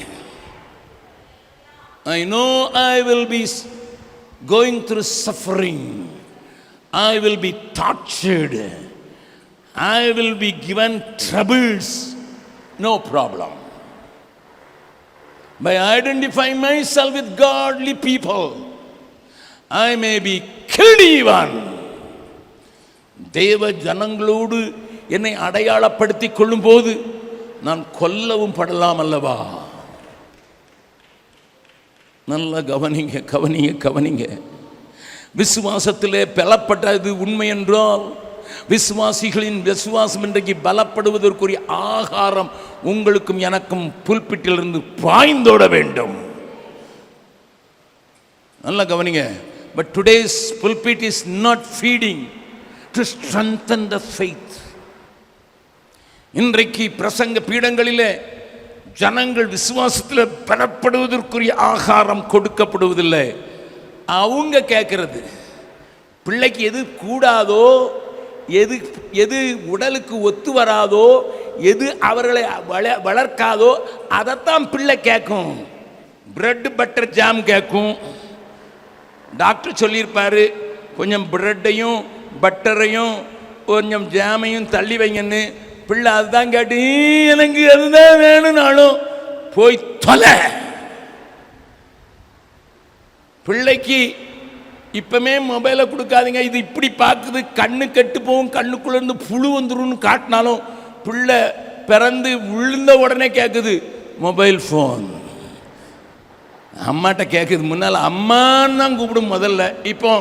I know I will be going through suffering, I will be tortured, I will be given troubles, no problem. By identifying myself with godly people, I may be killed even. தேவ ஜனங்களோடு என்னை அடையாளப்படுத்திக் கொள்ளும் போது நான் கொல்லவும் படலாம் அல்லவா? நல்ல கவனிங்க, கவனிங்க, கவனிங்க. விசுவாசத்திலே பலப்பட்டது உண்மை என்றால், விசுவாசிகளின் விசுவாசம் இன்றைக்கு பலப்படுவதற்குரிய ஆகாரம் உங்களுக்கும் எனக்கும் புல்பிட்டிலிருந்து பாய்ந்தோட வேண்டும். நல்ல கவனிங்க. But today's pulpit is not feeding to strengthen the faith. இன்றைக்கு பிரசங்க பீடங்களிலே ஜனங்கள் விசுவாசத்தில் பலப்படுவதற்குரிய ஆகாரம் கொடுக்கப்படுவதில்லை. அவங்க கேட்கறது, பிள்ளைக்கு எது கூடாதோ, எது எது உடலுக்கு ஒத்து வராதோ, எது அவர்களை வளர்க்காதோ அதைத்தான் பிள்ளை கேட்கும். பிரெட் பட்டர் ஜாம் கேட்கும். டாக்டர் சொல்லியிருப்பாரு, கொஞ்சம் பிரெட்டையும் பட்டரையும் கொஞ்சம் ஜாமையும் தள்ளி வைங்கன்னு. பிள்ளை அதுதான் கேட்டு, எனக்கு அதுதான் வேணும்னாலும் போய் தொலை. பிள்ளைக்கு இப்பமே மொபைலை கொடுக்காதீங்க, இது இப்படி பார்க்குது, கண்ணு கெட்டு போகும், கண்ணுக்குள்ள இருந்து புழு வந்துருன்னு காட்டினாலும் பிள்ளை பிறந்து விழுந்த உடனே கேட்குது மொபைல் ஃபோன். அம்மாட்ட கேட்குது. முன்னால் அம்மான்னு தான் கூப்பிடும் முதல்ல, இப்போ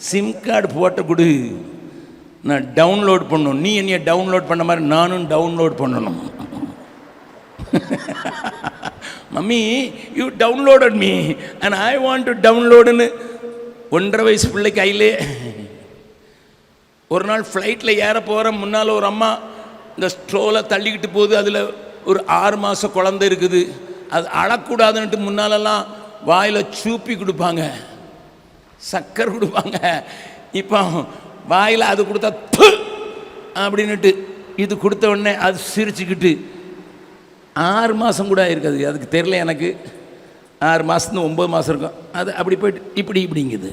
சிம் கார்டு போட்ட கொடு, நான் டவுன்லோட் பண்ணணும். நீ என்னைய டவுன்லோட் பண்ண மாதிரி நானும் டவுன்லோட் பண்ணணும். Mummy you downloaded me and I want to டவுன்லோடுன்னு 1.5 வயசு பிள்ளை கையிலே. ஒரு நாள் ஃப்ளைட்டில் ஏற போகிற முன்னால் ஒரு அம்மா இந்த ஸ்ட்ரோலை தள்ளிக்கிட்டு போகுது, அதில் ஒரு 6 மாத குழந்தை இருக்குது. அது அழக்கூடாதுன்ட்டு முன்னாலெல்லாம் வாயில் சூப்பி கொடுப்பாங்க, சக்கரை கொடுப்பாங்க. இப்போ வாயில் அது கொடுத்தா து அப்படின்னுட்டு இது கொடுத்த உடனே அது சிரிச்சுக்கிட்டு 6 மாதம் கூட இருக்காது, அதுக்கு தெரியல எனக்கு. 6 மாதத்துலேருந்து 9 மாதம் இருக்கும். அது அப்படி போயிட்டு இப்படிங்குது.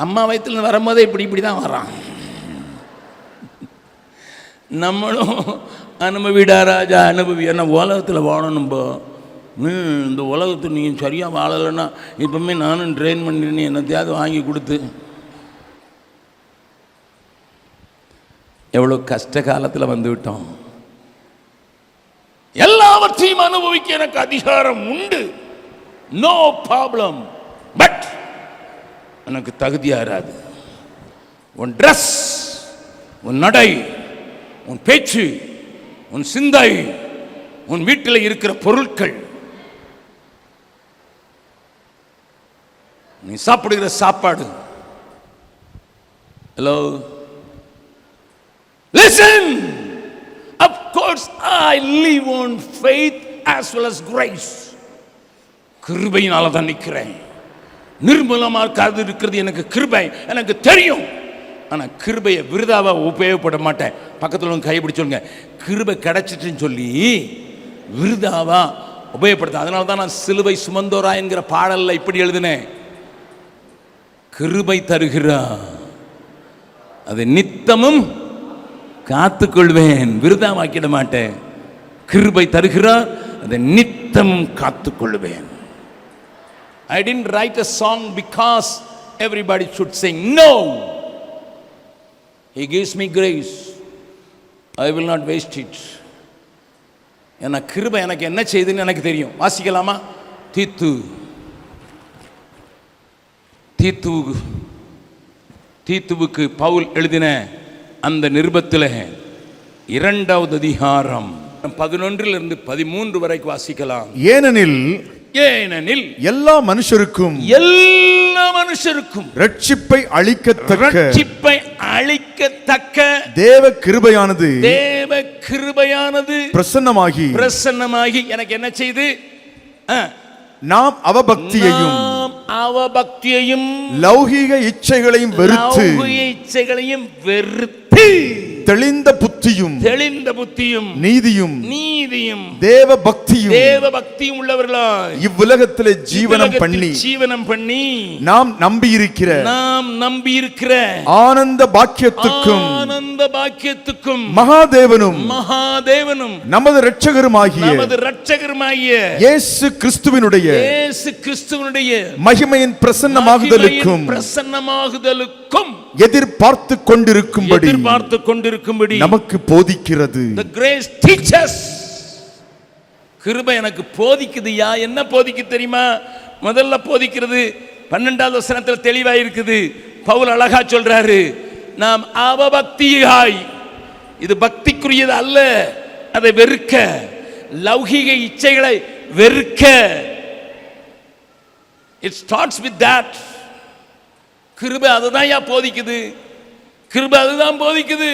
அம்மா வயிற்றுல வரும்போதே இப்படி தான் வரான். நம்மளும் அனுபவிடா ராஜா அனுபவி. ஏன்னா உலகத்தில் வாழணும்போ, இந்த உலகத்தை நீங்கள் சரியாக வாழலைன்னா இப்போவுமே நானும் ட்ரெயின் பண்ணிருந்தேன், என்னத்தையாவது வாங்கி கொடுத்து. எவ்வளோ கஷ்ட காலத்தில் வந்து விட்டோம். எல்லாவற்றையும் அனுபவிக்க எனக்கு அதிகாரம் உண்டு, நோ ப்ராப்ளம். பட் எனக்கு தகுதியாராது. உன் ட்ரெஸ், உன் நடை, உன் பேச்சு, உன் சிந்தை, உன் வீட்டில் இருக்கிற பொருட்கள், நீ சாப்பிடுகிற சாப்பாடு. Hello, listen. Of course I live on faith as well as grace. கிருபையினால தான் நிற்கிறேன். நிர்மூலமாக இருக்கிறது எனக்கு கிருபை, எனக்கு தெரியும். ஆனால் கிருபையை விருதாவாக உபயோகப்பட மாட்டேன். பக்கத்தில் கைப்பிடி சொல்லுங்க, கிருபை கிடைச்சிட்டுன்னு சொல்லி விருதாவா உபயோகப்படுத்த. அதனால தான் நான் சிலுவை சுமந்தோரா என்கிற பாடலில் இப்படி எழுதினேன், கிருபை தருகிறா அதை நித்தமும் காத்துக்கொள்வேன், விருதாவாக்கிட மாட்டேன். கிருபை தருகிறார், அதை நித்தமும் காத்துக்கொள்வேன். I didn't write a song because everybody should sing. No, He gives me grace. I will not waste it. ஏன்னா கிருபை எனக்கு என்ன செய்துன்னு எனக்கு தெரியும். வாசிக்கலாமா? தீத்துவுக்கு பவுல் எழுதின அந்த நிருபத்தில் 2வது அதிகாரம் 11 13 வரைக்கும் வாசிக்கலாம். ஏனெனில் எல்லா மனுஷருக்கும் ரட்சிப்பை அளிக்கத்தக்க தேவ கிருபையானது பிரசன்னமாகி எனக்கு என்ன செய்து, நாம் அவபக்தியையும் லௌகீக இச்சைகளையும் வெறுத்து தெளிந்த புத்தியும் நீதியும் தேவ பக்தியும் உள்ளவர்களாய் இவ்வுலகத்திலே ஜீவனம் பண்ணி நாம் நம்பியிருக்கிற ஆனந்த பாக்கியத்துக்கும் மகாதேவனும் நமது இரட்சகருமாகிய இயேசு கிறிஸ்துவினுடைய மகிமையின் பிரசன்னமாகுதலுக்கும் எதிர்பார்த்து கொண்டிருக்கும்படி நமக்கு போதிக்கிறது. The grace teaches. கிருபை எனக்கு போதிக்குதுயா. என்ன போதிக்கு தெரியுமா? முதல்ல போதிக்கிறது 12வது வசனத்தில் தெளிவாக இருக்குது. பவுல் அழகா சொல்றாரு, நாம் அவபக்தியாய், இது பக்திக்குரியது அல்ல, அதை வெறுக்க, லௌகீக இச்சைகளை வெறுக்க. It starts with that. கிருபை அதுதான் போதிக்குது. கிருபை அதுதான் போதிக்குது.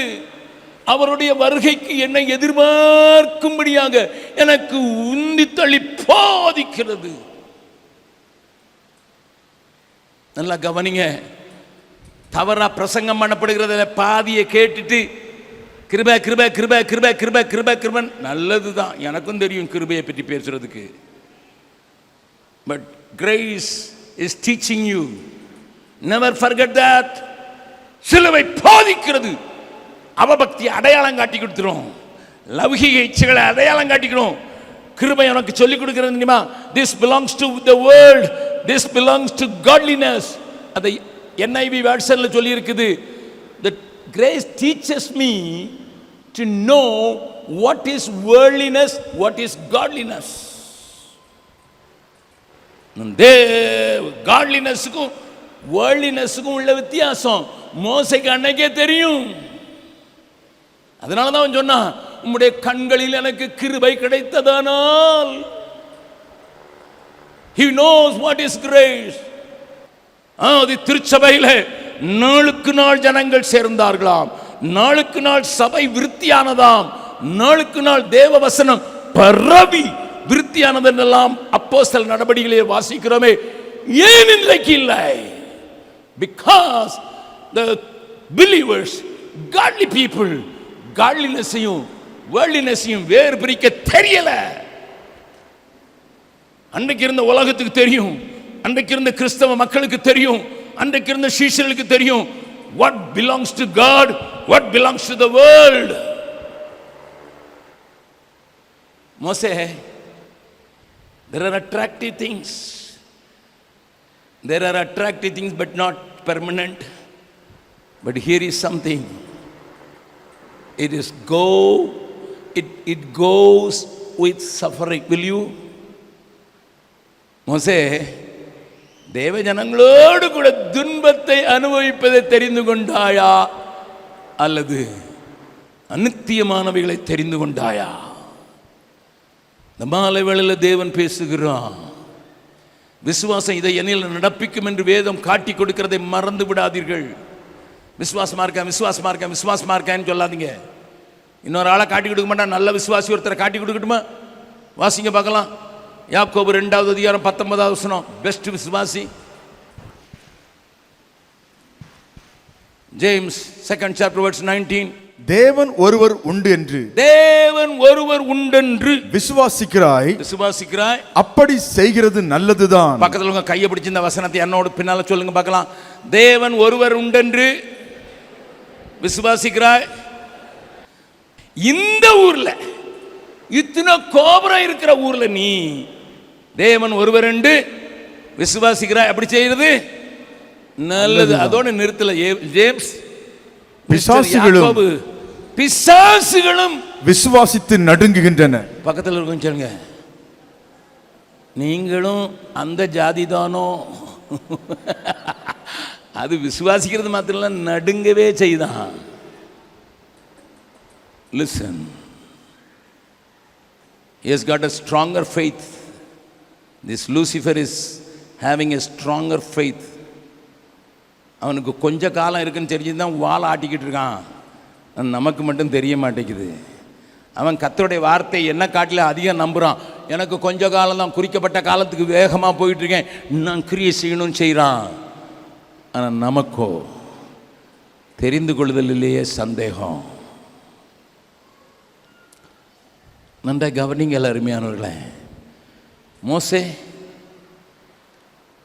அவருடைய வருகைக்கு என்னை எதிர்பார்க்கும்படியாக எனக்கு உந்தி தள்ளி போதிக்கிறது. நல்லா கவனிங்க. தவறா பிரசங்கம் பண்ணப்படுகிறத பாதியை கேட்டுட்டு கிருபை கிருபை கிருபை கிருபை கிருபை கிருபை கிருபன் நல்லதுதான், எனக்கும் தெரியும் கிருபையை பற்றி பேசுறதுக்கு. But grace is teaching you. Never forget that. சிலுவை போதிக்கிறது. அவபக்தி அடையாளம் காட்டி கொடுத்துரும், லௌகிக இச்சைகளை அடையாளம் காட்டிக்கிறோம். கிருபை உனக்கு சொல்லிக் கொடுக்கிறது தெரியுமா? This belongs to the world, this belongs to godliness. அதை NIV வெர்ஷன்ல சொல்லி இருக்குது. The grace teaches me to know what is worldliness, what is godliness. காட்லினஸ்க்கும் வேர்ல்ட்லினஸ்க்கும் உள்ள வித்தியாசம் மோசைக்கு அன்னைக்கே தெரியும். அதனால தான் அவன் சொன்னான், உம்முடைய கண்களில் எனக்கு கிருபை கிடைத்ததானால். He knows what is grace. அது திருச்சபையில் நாளுக்கு நாள் ஜனங்கள் சேர்ந்தார்களாம். நாளுக்கு நாள் சபை விருத்தியானதாம், நாளுக்கு நாள் தேவ வசனம் பரவி விருத்தியானது என்றெல்லாம் அப்போஸ்தலர் நடபடிகளிலே வாசிக்கிறோமே. ஏன் இன்றைக்கு இல்லை? Because the believers, godly people, godliness-ஐயும் worldliness-ஐயும் வேறு பிரிக்க தெரியல. அன்றைக்கு இருந்த உலகத்துக்கு தெரியும், அன்றைக்கு இருந்த கிறிஸ்தவ மக்களுக்கு தெரியும், அன்றைக்கு இருந்த சீஷர்களுக்கு தெரியும் what belongs to God, what belongs to the world. Moses, there are attractive things. There are attractive things but not permanent. But here is something. It goes with suffering. Will you? மோசே, தேவ ஜனங்களோடு கூட துன்பத்தை அனுபவிப்பதை தெரிந்து கொண்டாயா அல்லது அநித்தியமானவைகளை தெரிந்து கொண்டாயா? இந்த மாலை வேளையில் தேவன் பேசுகிறான். விசுவாசம் இதை என்னில் நடப்பிக்கும் என்று வேதம் காட்டி கொடுக்கிறதை மறந்து விடாதீர்கள். விசுவாசமா இருக்கேன்னு சொல்லாதீங்க. இன்னொரு ஆளை காட்டி கொடுக்க மாட்டா, நல்ல விசுவாசி ஒருத்தரை காட்டி கொடுக்கட்டுமா? வாசிங்க பார்க்கலாம். யாக்கோபு 2வது அதிகாரம் 19வது வசனம். பெஸ்ட் விசுவாசி ஜேம்ஸ் 2nd chapter verse 19. தேவன் ஒருவர் உண்டு என்று விசுவாசிக்கிறாய், அப்படி செய்கிறது நல்லதுதான். பக்கத்துல உங்க கையை பிடிச்சு இந்த வசனத்தை என்னோட பின்னால சொல்லுங்க பார்க்கலாம். தேவன் ஒருவர் உண்டென்று விசுவாசிக்கிறாய். இந்த ஊர்ல இத்தனை கோபுரம் இருக்கிற ஊர்ல நீ தேவன் ஒருவர் என்று விசுவாசிக்கிறாய், அப்படி செய்யறது நல்லது. அதோட நிறுத்தல. ஜேம்ஸ், பிசாசுகளும் விசுவாசித்து நடுங்குகின்றன. பக்கத்தில் இருக்கும் சொல்லுங்க, நீங்களும் அந்த ஜாதி தானோ? அது விசுவாசிக்கிறது மாத்திரம் இல்ல, நடுங்கவே செய்தான். Listen, he has got a stronger faith. This Lucifer is having a stronger faith. அவனுக்கு கொஞ்ச காலம் இருக்குன்னு தெரிஞ்சுதான் வாழை ஆட்டிக்கிட்டு இருக்கான். நமக்கு மட்டும் தெரிய மாட்டேங்குது. அவன் கர்த்தருடைய வார்த்தை என்ன காட்டில அதிகம் நம்புறான். எனக்கு கொஞ்ச காலம் தான், குறிக்கப்பட்ட காலத்துக்கு வேகமாக போயிட்டு இருக்கேன், நான் கிரியை செய்யணும்னு செய்கிறான். ஆனால் நமக்கோ தெரிந்து கொள்ளுதலிலேயே சந்தேகம். நன்றாக கவனிங்க அருமையானவர்களே. மோசே,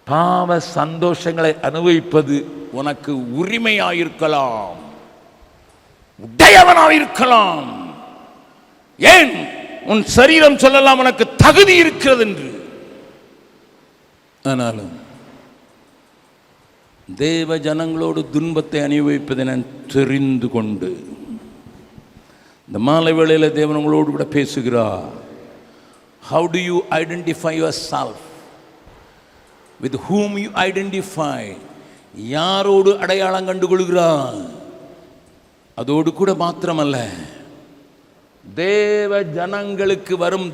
பாவ சந்தோஷங்களை அனுபவிப்பது உனக்கு உரிமையாயிருக்கலாம், உடையவனாயிருக்கலாம். ஏன் உன் சரீரம் சொல்லலாம் உனக்கு தகுதி இருக்கிறது என்று. ஆனாலும் தேவ ஜனங்களோடு துன்பத்தை அனுபவிப்பதை நான் தெரிந்து கொண்டு, இந்த மாலை வேளையில் தேவன் உங்களோடு கூட பேசுகிறார். How do you identify yourself? With whom you identify? யாரோடு அடையாளம் கண்டுகொள்கிறார்? அதோடு கூட மாத்திரமல்ல, தேவ ஜனங்களுக்கு வரும்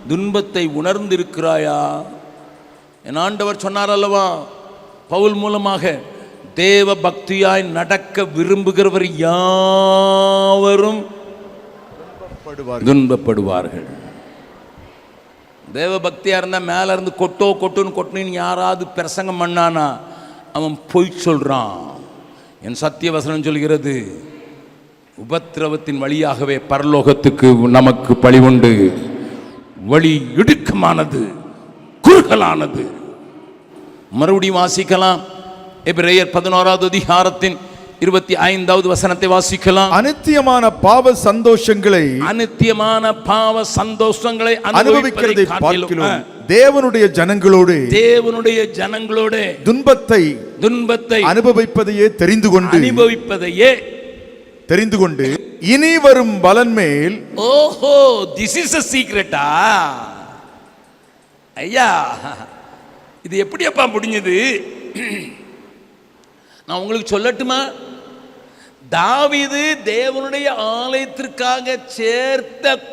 துன்பத்தை உணர்ந்திருக்கிறாயா? என் ஆண்டவர் சொன்னார் அல்லவா பவுல் மூலமாக, தேவ பக்தியாய் நடக்க விரும்புகிறவர் யாவரும் துன்பப்படுவார்கள். தேவ பக்தியா இருந்தா மேல இருந்து கொட்டுன்னு யாராவது பிரசங்கம் பண்ணானா அவன் பொய் சொல்றான். என் சத்திய வசனம் சொல்கிறது, உபத்திரவத்தின் வழியாகவே பரலோகத்துக்கு நமக்கு பழி உண்டு. வழி இடுக்கமானது, குறுகலானது. மறுபடியும் வாசிக்கலாம். எபிரேயர் 11வது அதிகாரத்தின் 25வது வசனத்தை வாசிக்கலாம். அநித்தியமான பாவ சந்தோஷங்களை அனுபவிக்கிறதை பார்க்கிறோம். தேவனுடைய ஜனங்களோடு துன்பத்தை அனுபவிப்பதையே தெரிந்து கொண்டு இனி வரும் பலன் மேல். ஓஹோ, this is a secret. ஐயா, இது எப்படி அப்பா முடிஞ்சது? நான் உங்களுக்கு சொல்லட்டுமா? தாவீது தேவனுடைய ஆலயத்திற்காக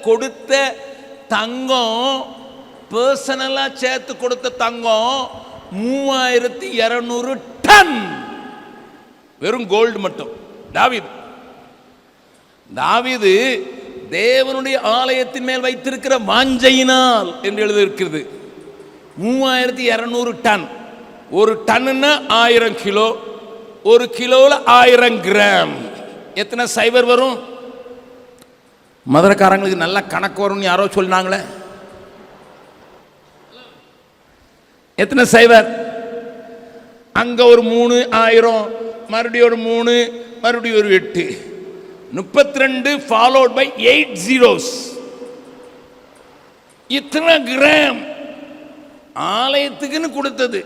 கொடுத்த தங்கம், பர்சனலா சேர்த்து கொடுத்த தங்கம் 3200 டன். வெறும் கோல்டு மட்டும் தாவீது தேவனுடைய ஆலயத்தின் மேல் வைத்திருக்கிற வாஞ்சையினால் என்று எழுதியிருக்கிறது. 3200 டன். ஒரு டன்னுன்னா 1000 கிலோ. ஒரு கிலோவில் 1000 கிராம். எத்தனை சைவர் வரும்? மதுரைக்காரங்களுக்கு நல்லா கணக்கு வரும்னு யாரோ சொன்னாங்களே. எத்தனை சைவர்? அங்க ஒரு 3000, மறுபடியும் ஒரு 3, மறுபடியும் ஒரு 8, 32 ஃபாலோட் பை 8 zeros. இத்தனை கிராம் ஆலயத்துக்குன்னு கொடுத்தது.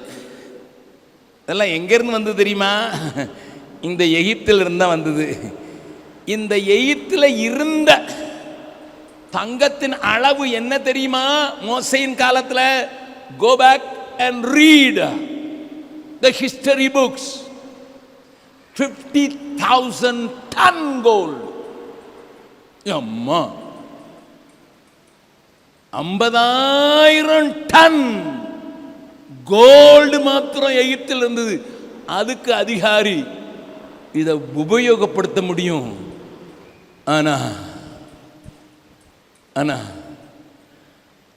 இதெல்லாம் எங்கிருந்து வந்தது தெரியுமா? இந்த எகிப்தில் இருந்தா வந்தது. இந்த எகிப்தில் இருந்த தங்கத்தின் அளவு என்ன தெரியுமா? மோசேயின் காலத்தில் go back and read the history books. 50,000 ton gold. அம்மா, 50,000 டன் கோல்டு மாத்திரம் எகிப்தில் இருந்தது. அதுக்கு அதிகாரி இதை உபயோகப்படுத்த முடியும். ஆனா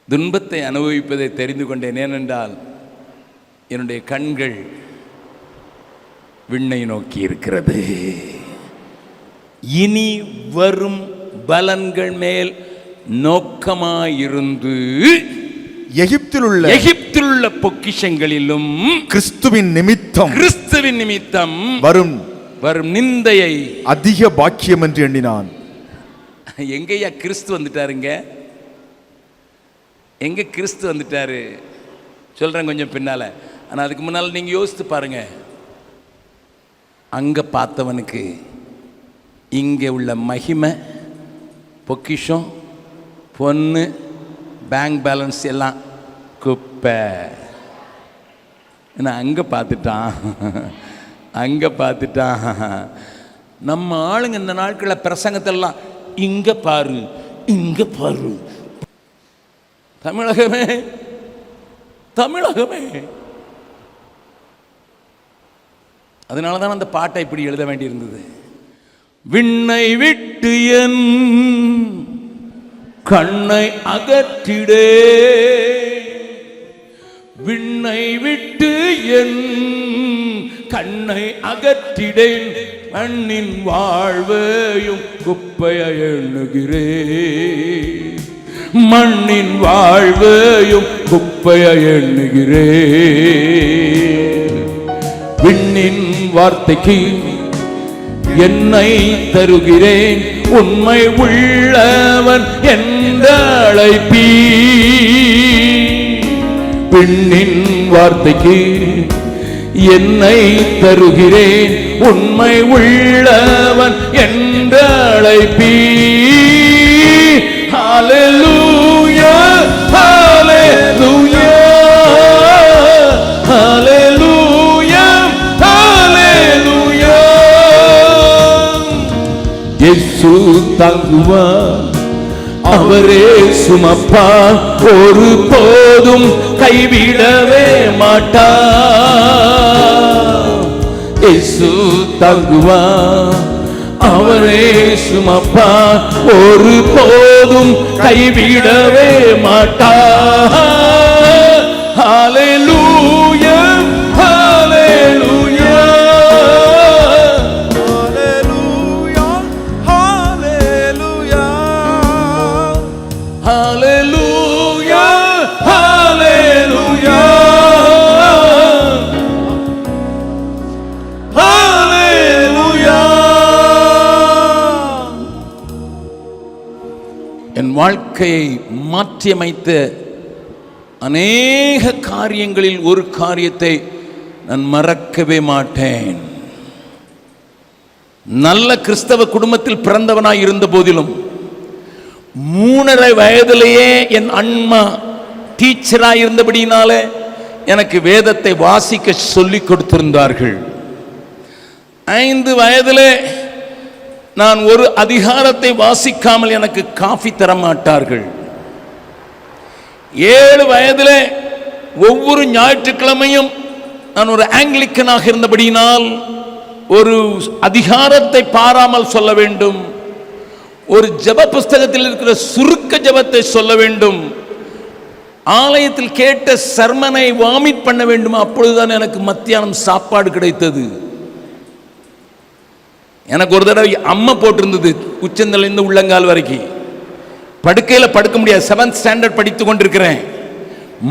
துன்பத்தை அனுபவிப்பதை தெரிந்து கொண்டேன். ஏனென்றால் என்னுடைய கண்கள் விண்ணை நோக்கி இருக்கிறது. இனி வரும் பலன்கள் மேல் நோக்கமாயிருந்து எகிப்திலுள்ள பொக்கிஷங்களிலும் கிறிஸ்துவின் நிமித்தம் வரும் நிந்தையை அதிக பாக்கியம் என்று எண்ணினான். எங்கேயா கிறிஸ்து வந்துட்டாருங்க? எங்க கிறிஸ்து வந்துட்டாரு சொல்றேன் கொஞ்சம் பின்னால. ஆனா அதுக்கு முன்னால நீங்க யோசித்து பாருங்க. அங்க பார்த்தவனுக்கு இங்கே உள்ள மகிமை, பொக்கிஷம், பொண்ணு, பேங்க் பேலன்ஸ் எல்லாம் குப்பை. அங்கே பார்த்துட்டான். நம்ம ஆளுங்க இந்த நாட்களில் பிரசங்கத்தெல்லாம் இங்கே பாரு. தமிழகமே அதனால தான் அந்த பாட்டை இப்படி எழுத வேண்டியிருந்தது. விண்ணை விட்டு என் கண்ணை அகற்றிடே, விண்ணை விட்டு என் கண்ணை அகற்றிடேன், மண்ணின் வாழ்வையும் குப்பையை எண்ணுகிறேன், மண்ணின் வாழ்வையும் குப்பையை எண்ணுகிறேன். விண்ணின் வார்த்தைக்கு என்னை தருகிறேன், உண்மை உள்ளவன் என்ற அழைப்பீ. விண்ணின் வார்த்தைக்கு என்னை தருகிறேன், உண்மை உள்ளவன் என்ற அழைப்பீ. ஹல்லேலூயா, ஹல்லேலூயா, ஹல்லேலூயா, ஹல்லேலூயா. இயேசு தாங்குவார், அவரே சுமப்பார், ஒரு போதும் கைவிடவே மாட்டார். இயேசு தாங்குவார், அவரே சுமப்பார், ஒரு போதும் கைவிடவே மாட்டார். ஹல்லேலூயா, ஹல்லேலூயா, ஹல்லேலூயா, ஹல்லேலூயா, ஹல்லேலூயா, ஹல்லேலூயா, ஹல்லேலூயா. என் வாழ்க்கையை மாற்றியமைத்த அநேக காரியங்களில் ஒரு காரியத்தை நான் மறக்கவே மாட்டேன். நல்ல கிறிஸ்தவ குடும்பத்தில் பிறந்தவனாய் இருந்த போதிலும் 3.5 வயதிலேயே என் அம்மா டீச்சராக இருந்தபடினாலே எனக்கு வேதத்தை வாசிக்க சொல்லிக் கொடுத்திருந்தார்கள். 5 வயதிலே நான் ஒரு அதிகாரத்தை வாசிக்காமல் எனக்கு காஃபி தர மாட்டார்கள். 7 வயதிலே ஒவ்வொரு ஞாயிற்றுக்கிழமையும் நான் ஒரு ஆங்கிலிக்கனாக இருந்தபடியினால் ஒரு அதிகாரத்தை பாராமல் சொல்ல வேண்டும். ஒரு ஜெப புஸ்தகத்தில் இருக்கிற சுருக்க ஜெபத்தை சொல்ல வேண்டும். ஆலயத்தில் கேட்ட சர்மனை வாமிட் பண்ண வேண்டும். அப்பொழுதுதான் எனக்கு மத்தியானம் சாப்பாடு கிடைத்தது. எனக்கு ஒரு தடவை அம்மை போட்டிருந்தது உச்சந்தலிருந்து உள்ளங்கால் வரைக்கும். படுக்கையில் படுக்க முடியாது. 7th ஸ்டாண்டர்ட் படித்து கொண்டிருக்கிறேன்.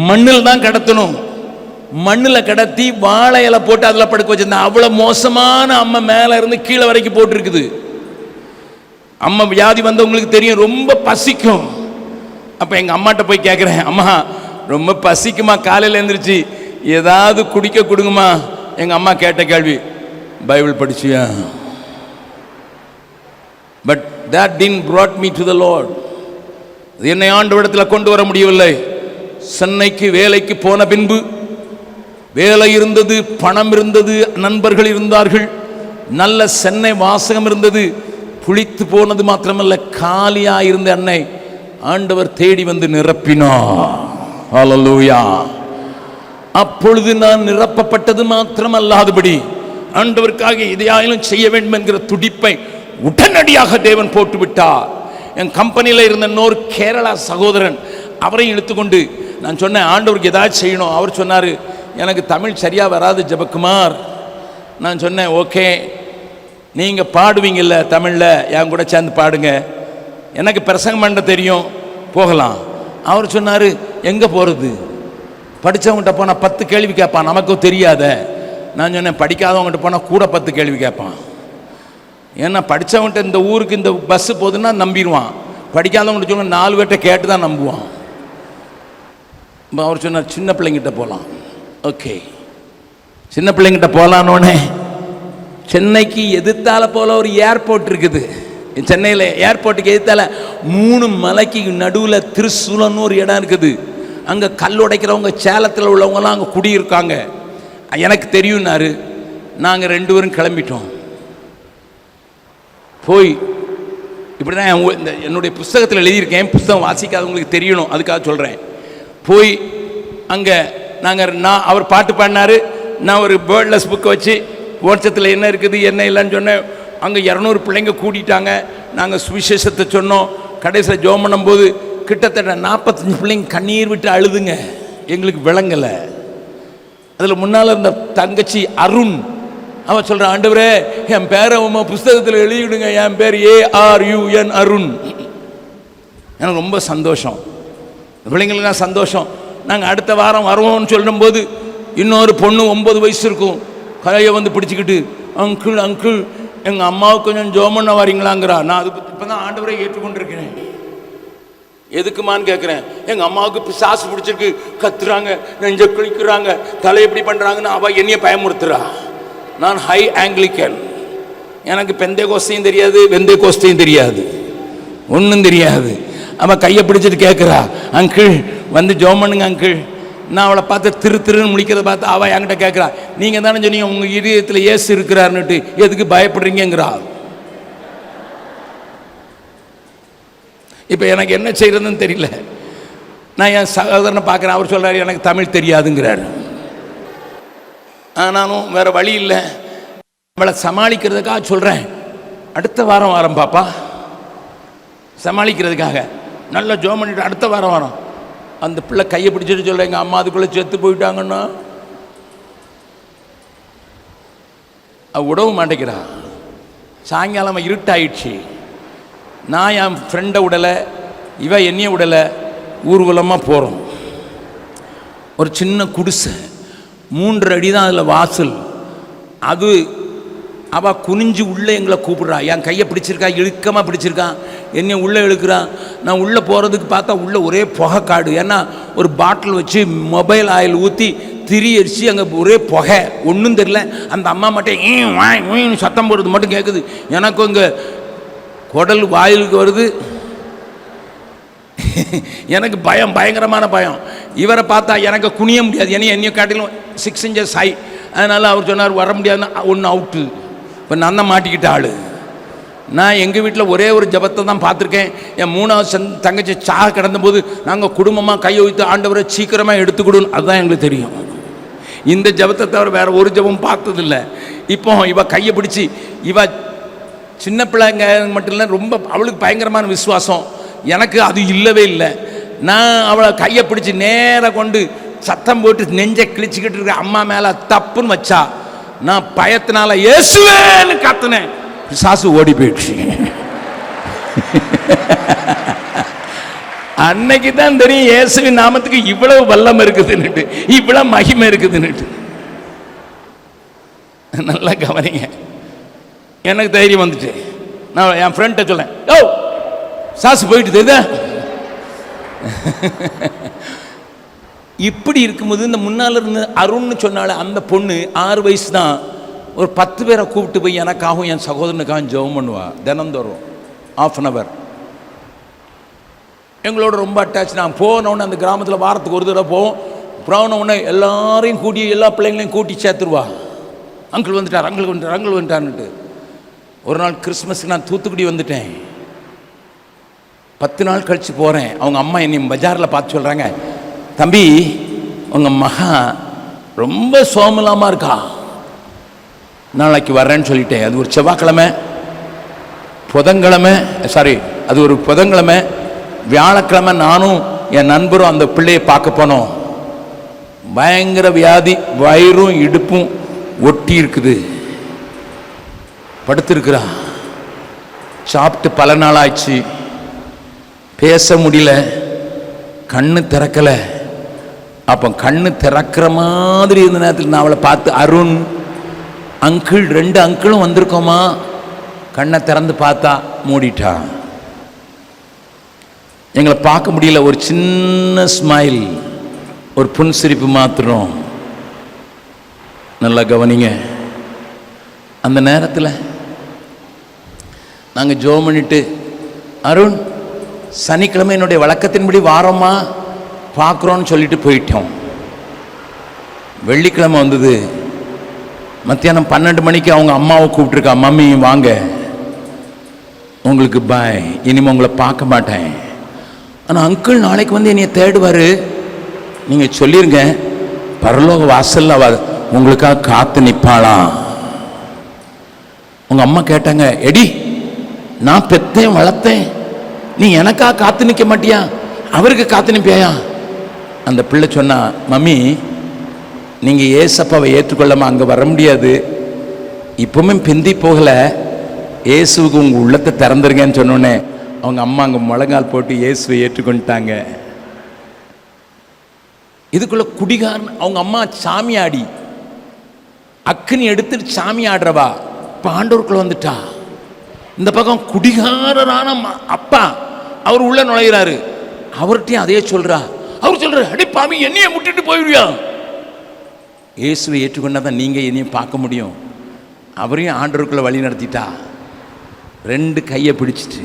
மண்ணில் தான் கடத்தணும். மண்ணில் கடத்தி வாழை இலை போட்டு அதில் படுக்க வச்சிருந்தேன். அவ்வளோ மோசமான அம்மை மேலே இருந்து கீழே வரைக்கும் போட்டிருக்குது. அம்மா வியாதி வந்தவங்களுக்கு தெரியும், ரொம்ப பசிக்கும். அப்போ எங்கள் அம்மாட்ட போய் கேட்குறேன், அம்மா ரொம்ப பசிக்குமா, காலையில் எழுந்திரிச்சு ஏதாவது குடிக்க கொடுங்கம்மா. எங்கள் அம்மா கேட்ட கேள்வி, பைபிள் படிச்சியா? But that didn't brought me to the Lord. என்னை ஆண்டவரிடத்தில் கொண்டு வர முடியவில்லை. சென்னைக்கு வேலைக்கு போன பின்பு வேலை இருந்தது, பணம் இருந்தது, நண்பர்கள் இருந்தார்கள், நல்ல சென்னை வாசகம் இருந்தது. புளித்து போனது மாத்திரமல்ல, காலியாக இருந்த அன்னை ஆண்டவர் தேடி வந்து நிரப்பினார். ஹல்லேலூயா. அப்பொழுது நான் நிரப்பப்பட்டது மாத்திரமல்லாதபடி ஆண்டவருக்காக எதையாயிலும் செய்ய வேண்டும் என்கிற துடிப்பை உடனடியாக தேவன் போட்டு விட்டார். என் கம்பெனியில் இருந்த இன்னொரு கேரளா சகோதரன், அவரையும் இழுத்துக்கொண்டு நான் சொன்னேன், ஆண்டவருக்கு ஏதாச்சும் செய்யணும். அவர் சொன்னார், எனக்கு தமிழ் சரியாக வராது ஜெபக்குமார். நான் சொன்னேன், ஓகே, நீங்கள் பாடுவீங்கல்ல தமிழில், என் கூட சேர்ந்து பாடுங்க, எனக்கு பிரசங்கம் பண்ண தெரியும், போகலாம். அவர் சொன்னார், எங்கே போகிறது? படித்தவங்ககிட்ட போனால் 10 கேள்வி கேட்பான், நமக்கும் தெரியாத. நான் சொன்னேன், படிக்காதவங்ககிட்ட போனால் கூட 10 கேள்வி கேட்பான். ஏன்னா படித்தவங்ககிட்ட இந்த ஊருக்கு இந்த பஸ்ஸு போகுதுன்னா நம்பிடுவான், படிக்காதவங்ககிட்ட சொன்னால் 4 பேர்கிட்ட கேட்டு தான் நம்புவான். அவர் சொன்னார், சின்ன பிள்ளைங்கிட்ட போகலாம். ஓகே, சின்ன பிள்ளைங்கிட்ட போகலான்னொன்னே சென்னைக்கு எதிர்த்தால போல் ஒரு ஏர்போர்ட் இருக்குது. சென்னையில் ஏர்போர்ட்டுக்கு எதிர்த்தால 3 மலைக்கு நடுவில் திருசூலன்னு ஒரு இடம் இருக்குது. அங்கே கல் உடைக்கிறவங்க, சேலத்தில் உள்ளவங்கலாம் அங்கே குடியிருக்காங்க. எனக்கு தெரியும்னாரு. நாங்கள் 2 பேரும் கிளம்பிட்டோம். போய் இப்படி தான் இந்த என்னுடைய புஸ்தகத்தில் எழுதியிருக்கேன், புஸ்தகம் வாசிக்காதவங்களுக்கு தெரியணும், அதுக்காக சொல்கிறேன். போய் அங்கே நான் அவர் பாட்டு பாடினார், நான் ஒரு வேர்ட்லெஸ் புக்கை வச்சு வருஷத்தில் என்ன இருக்குது என்ன இல்லைன்னு சொன்னேன். அங்கே 200 பிள்ளைங்க கூட்டிட்டாங்க. நாங்கள் சுவிசேஷத்தை சொன்னோம். கடைசியில் ஜெபம் பண்ணும்போது கிட்டத்தட்ட 45 பிள்ளைங்க கண்ணீர் விட்டு அழுதுங்க. எங்களுக்கு விளங்கலை. அதில் முன்னால் இருந்த தங்கச்சி அருண், அவன் சொல்கிறான், ஆண்டவரே என் பேரை உங்கள் புஸ்தகத்தில் எழுதிவிடுங்க, என் பேர் ARUN அருண். எனக்கு ரொம்ப சந்தோஷம், பிள்ளைங்களுக்குலாம் சந்தோஷம். நாங்கள் அடுத்த வாரம் வருவோம்னு சொல்லும்போது இன்னொரு பொண்ணு 9 வயசு இருக்கும், கலையை வந்து பிடிச்சிக்கிட்டு, அங்கிள் அங்கிள் எங்கள் அம்மாவுக்கு கொஞ்சம் ஜெபம் பண்ண வரீங்களாங்கிறா. நான் அது இப்போ தான் ஆண்டவரை ஏற்றுக்கொண்டிருக்கிறேன். எதுக்குமான்னு கேட்குறேன். எங்கள் அம்மாவுக்கு பிசாசு பிடிச்சிருக்கு, கத்துறாங்க, நெஞ்ச குளிக்கிறாங்க, தலை எப்படி பண்ணுறாங்கன்னு அவள் என்னைய பயமுறுத்துறா. நான் ஹை ஆங்கிலிக்கன், எனக்கு பெந்தை கோஸ்தையும் தெரியாது, வெந்தை கோஸ்தையும் தெரியாது, ஒன்றும் தெரியாது. அவள் கையை பிடிச்சிட்டு கேட்குறா, அங்கிள் வந்து ஜெபம் பண்ணுங்க அங்கிள். நான் அவளை பார்த்து திருன்னு முடிக்கிறத பார்த்து அவள் என்கிட்ட கேட்குறா, நீங்கள் தானே சொன்னீங்க உங்கள் இதயத்தில் இயேசு இருக்கிறாருன்னுட்டு, எதுக்கு பயப்படுறீங்கிறா. இப்போ எனக்கு என்ன செய்கிறதுன்னு தெரியல. நான் என் சகோதரனை பார்க்குறேன், அவர் சொல்கிறார் எனக்கு தமிழ் தெரியாதுங்கிறார். ஆனாலும் வேறு வழி இல்லை, அவளை சமாளிக்கிறதுக்காக சொல்கிறேன். அடுத்த வாரம் வரோம் பாப்பா, சமாளிக்கிறதுக்காக நல்லா ஜெபம் பண்ணிட்டு அடுத்த வாரம் வரோம். அந்த பிள்ளை கையை பிடிச்சிட்டு சொல்ல, எங்கள் அம்மா அதுக்குள்ளே செத்து போயிட்டாங்கன்னா அவ விடவும் மாட்டேங்கிறா. சாயங்காலம் இருட்டாயிடுச்சு. நான் என் ஃப்ரெண்டை விடலை, இவ என்னைய விடலை, ஊர்வலமாக போகிறோம். ஒரு சின்ன குடிசை, 3 அடி தான் அதில் வாசல். அது அவள் குனிஞ்சு உள்ளே எங்களை கூப்பிட்றா, என் கையை பிடிச்சிருக்கா, இழுக்கமாக பிடிச்சிருக்கான், என்னை உள்ளே இழுக்கிறான். நான் உள்ளே போகிறதுக்கு பார்த்தா உள்ளே ஒரே புகைக்காடு. ஏன்னா ஒரு பாட்டில் வச்சு மொபைல் ஆயில் ஊற்றி திரி அரிசி, அங்கே ஒரே புகை, ஒன்றும் தெரியல. அந்த அம்மா மட்டும் வாய் சத்தம் போடுறது மட்டும் கேட்குது. எனக்கும் இங்கே குடல் வாயிலுக்கு வருது. எனக்கு பயம், பயங்கரமான பயம். இவரை பார்த்தா எனக்கு குனிய முடியாது, என்னைய காட்டிலும் 6 inches ஹை. அதனால் அவர் சொன்னார் வர முடியாதுன்னா ஒன்று அவுட்டு. இப்போ நான் தான் மாட்டிக்கிட்ட ஆள். நான் எங்கள் வீட்டில் ஒரே ஒரு ஜபத்தை தான் பார்த்துருக்கேன். என் 3வது தங்கச்சி சாக கிடந்தபோது நாங்கள் குடும்பமாக கையை வைத்து ஆண்டவரை சீக்கிரமாக எடுத்துக்கிடுன்னு, அதுதான் எங்களுக்கு தெரியும். இந்த ஜபத்தை தவிர வேற ஒரு ஜபம் பார்த்ததில்லை. இப்போ இவ கையை பிடிச்சி, இவ சின்ன பிள்ளைங்க மட்டும் இல்லை, ரொம்ப அவளுக்கு பயங்கரமான விசுவாசம். எனக்கு அது இல்லவே இல்லை. நான் அவளை கையை பிடிச்சி நேராக கொண்டு சத்தம் போட்டு நெஞ்சை கிழிச்சிக்கிட்டு இருக்க அம்மா மேலே தப்புன்னு வச்சா, நான் பயத்தினால இயேசுவேன்னு கத்துனேன். பிசாசு ஓடி போயிடுச்சு. அன்னைக்கு தான் தெரியும் இயேசுவின் நாமத்துக்கு இவ்வளவு வல்லம் இருக்குதுன்னுட்டு, இவ்வளவு மகிமை இருக்குதுன்னுட்டு. நல்லா கவனிங்க. எனக்கு தைரியம் வந்துச்சு. நான் என் ஃப்ரெண்ட்டை சொல்லேன், ஓ சாசு போயிட்டு தெரியுதா. இப்படி இருக்கும்போது இந்த முன்னால் இருந்து அருண்னு சொன்னால அந்த பொண்ணு 6 வயசு தான், ஒரு 10 பேரை கூப்பிட்டு போய் எனக்காகவும் என் சகோதரனுக்காகவும் ஜெபம் பண்ணுவா. தினந்தோறும் 1/2 hour. எங்களோட ரொம்ப அட்டாச். நான் போனவுடனே அந்த கிராமத்தில் வாரத்துக்கு ஒரு தடவை போவோம். போனவுடனே எல்லாரையும் கூட்டி, எல்லா பிள்ளைங்களையும் கூட்டி சேர்த்துருவா. அங்கிள் வந்துட்டார், அங்கிள் வந்துட்டார், அங்கிள் வந்துட்டார்னுட்டு. ஒரு நாள் கிறிஸ்மஸ்க்கு நான் தூத்துக்குடி வந்துட்டேன். 10 நாள் கழித்து போகிறேன். அவங்க அம்மா என்னை பஜாரில் பார்த்து சொல்கிறாங்க, தம்பி உங்கள் மகா ரொம்ப சோமலாமா இருக்கா, நாளைக்கு வர்றேன்னு சொல்லிட்டேன். அது ஒரு செவ்வாய்க்கிழமை, புதன்கிழமை, சாரி அது ஒரு புதன்கிழமை, வியாழக்கிழமை நானும் என் நண்பரும் அந்த பிள்ளையை பார்க்க போனோம். பயங்கர வியாதி, வயிறும் இடுப்பும் ஒட்டி இருக்குது, படுத்திருக்கிறா. சாப்பிட்டு பல நாள் ஆயிடுச்சு, பேச முடியல, கண்ணு திறக்கலை. அப்போ கண்ணு திறக்கிற மாதிரி இருந்த நேரத்தில் நான் அவளை பார்த்து, அருண் அங்கிள், 2 அங்கிளும் வந்திருக்கோமா. கண்ணை திறந்து பார்த்தா மூடிட்டா. எங்களை பார்க்க முடியல. ஒரு சின்ன ஸ்மைல், ஒரு புன்சிரிப்பு மாத்திரம். நல்லா கவனிங்க. அந்த நேரத்தில் நாங்கள் ஜெபம் பண்ணிட்டு, அருண் சனிக்கிழமை என்னுடைய வழக்கத்தின்படி வாரமா பார்க்குறோன்னு சொல்லிட்டு போயிட்டோம். வெள்ளிக்கிழமை வந்தது. மத்தியானம் 12 மணிக்கு அவங்க அம்மாவை கூப்பிட்டுருக்கா, மம்மி வாங்க, உங்களுக்கு பாய், இனிமேல் உங்களை பார்க்க மாட்டேன். ஆனால் அங்கிள் நாளைக்கு வந்து என்னைய தேடுவார், நீங்கள் சொல்லிருங்க, பரலோக வாசல்ல அவ உங்களுக்காக காத்து நிற்பாளாம். உங்கள் அம்மா கேட்டாங்க, எடி நான் பெத்தேன் வளர்த்தேன், நீ எனக்காக காத்து நிற்க மாட்டியா, அவருக்கு காத்து நிற்பியா? அந்த பிள்ளை சொன்னா, மம்மி நீங்கள் ஏசப்பாவை ஏற்றுக்கொள்ளாமல் அங்கே வர முடியாது, இப்பவுமே பிந்தி போகலை, இயேசுவுக்கு உங்கள் உள்ளத்தை திறந்துருங்கன்னு சொன்னோன்னே அவங்க அம்மா அங்கே முழங்கால் போட்டு இயேசுவை ஏற்றுக்கொண்டுட்டாங்க. இதுக்குள்ள குடிகாரன் அவங்க அம்மா சாமியாடி அக்கினி எடுத்துட்டு சாமி ஆடுறவா இப்போ ஆண்டவருக்குள்ள வந்துட்டா. இந்த பக்கம் குடிகாரரான அப்பா அவர் உள்ள நுழைகிறாரு. அவர்கிட்டையும் அதே சொல்றா. அவர் சொல்றாரு, அடி பாமி என்னைய முட்டிட்டு போயிடுவியா? இயேசுவை ஏற்றுக்கொண்டா தான் நீங்கள் என்னையும் பார்க்க முடியும். அவரையும் ஆண்டவருக்குள்ள வழி நடத்திட்டா. 2 கையை பிடிச்சிட்டு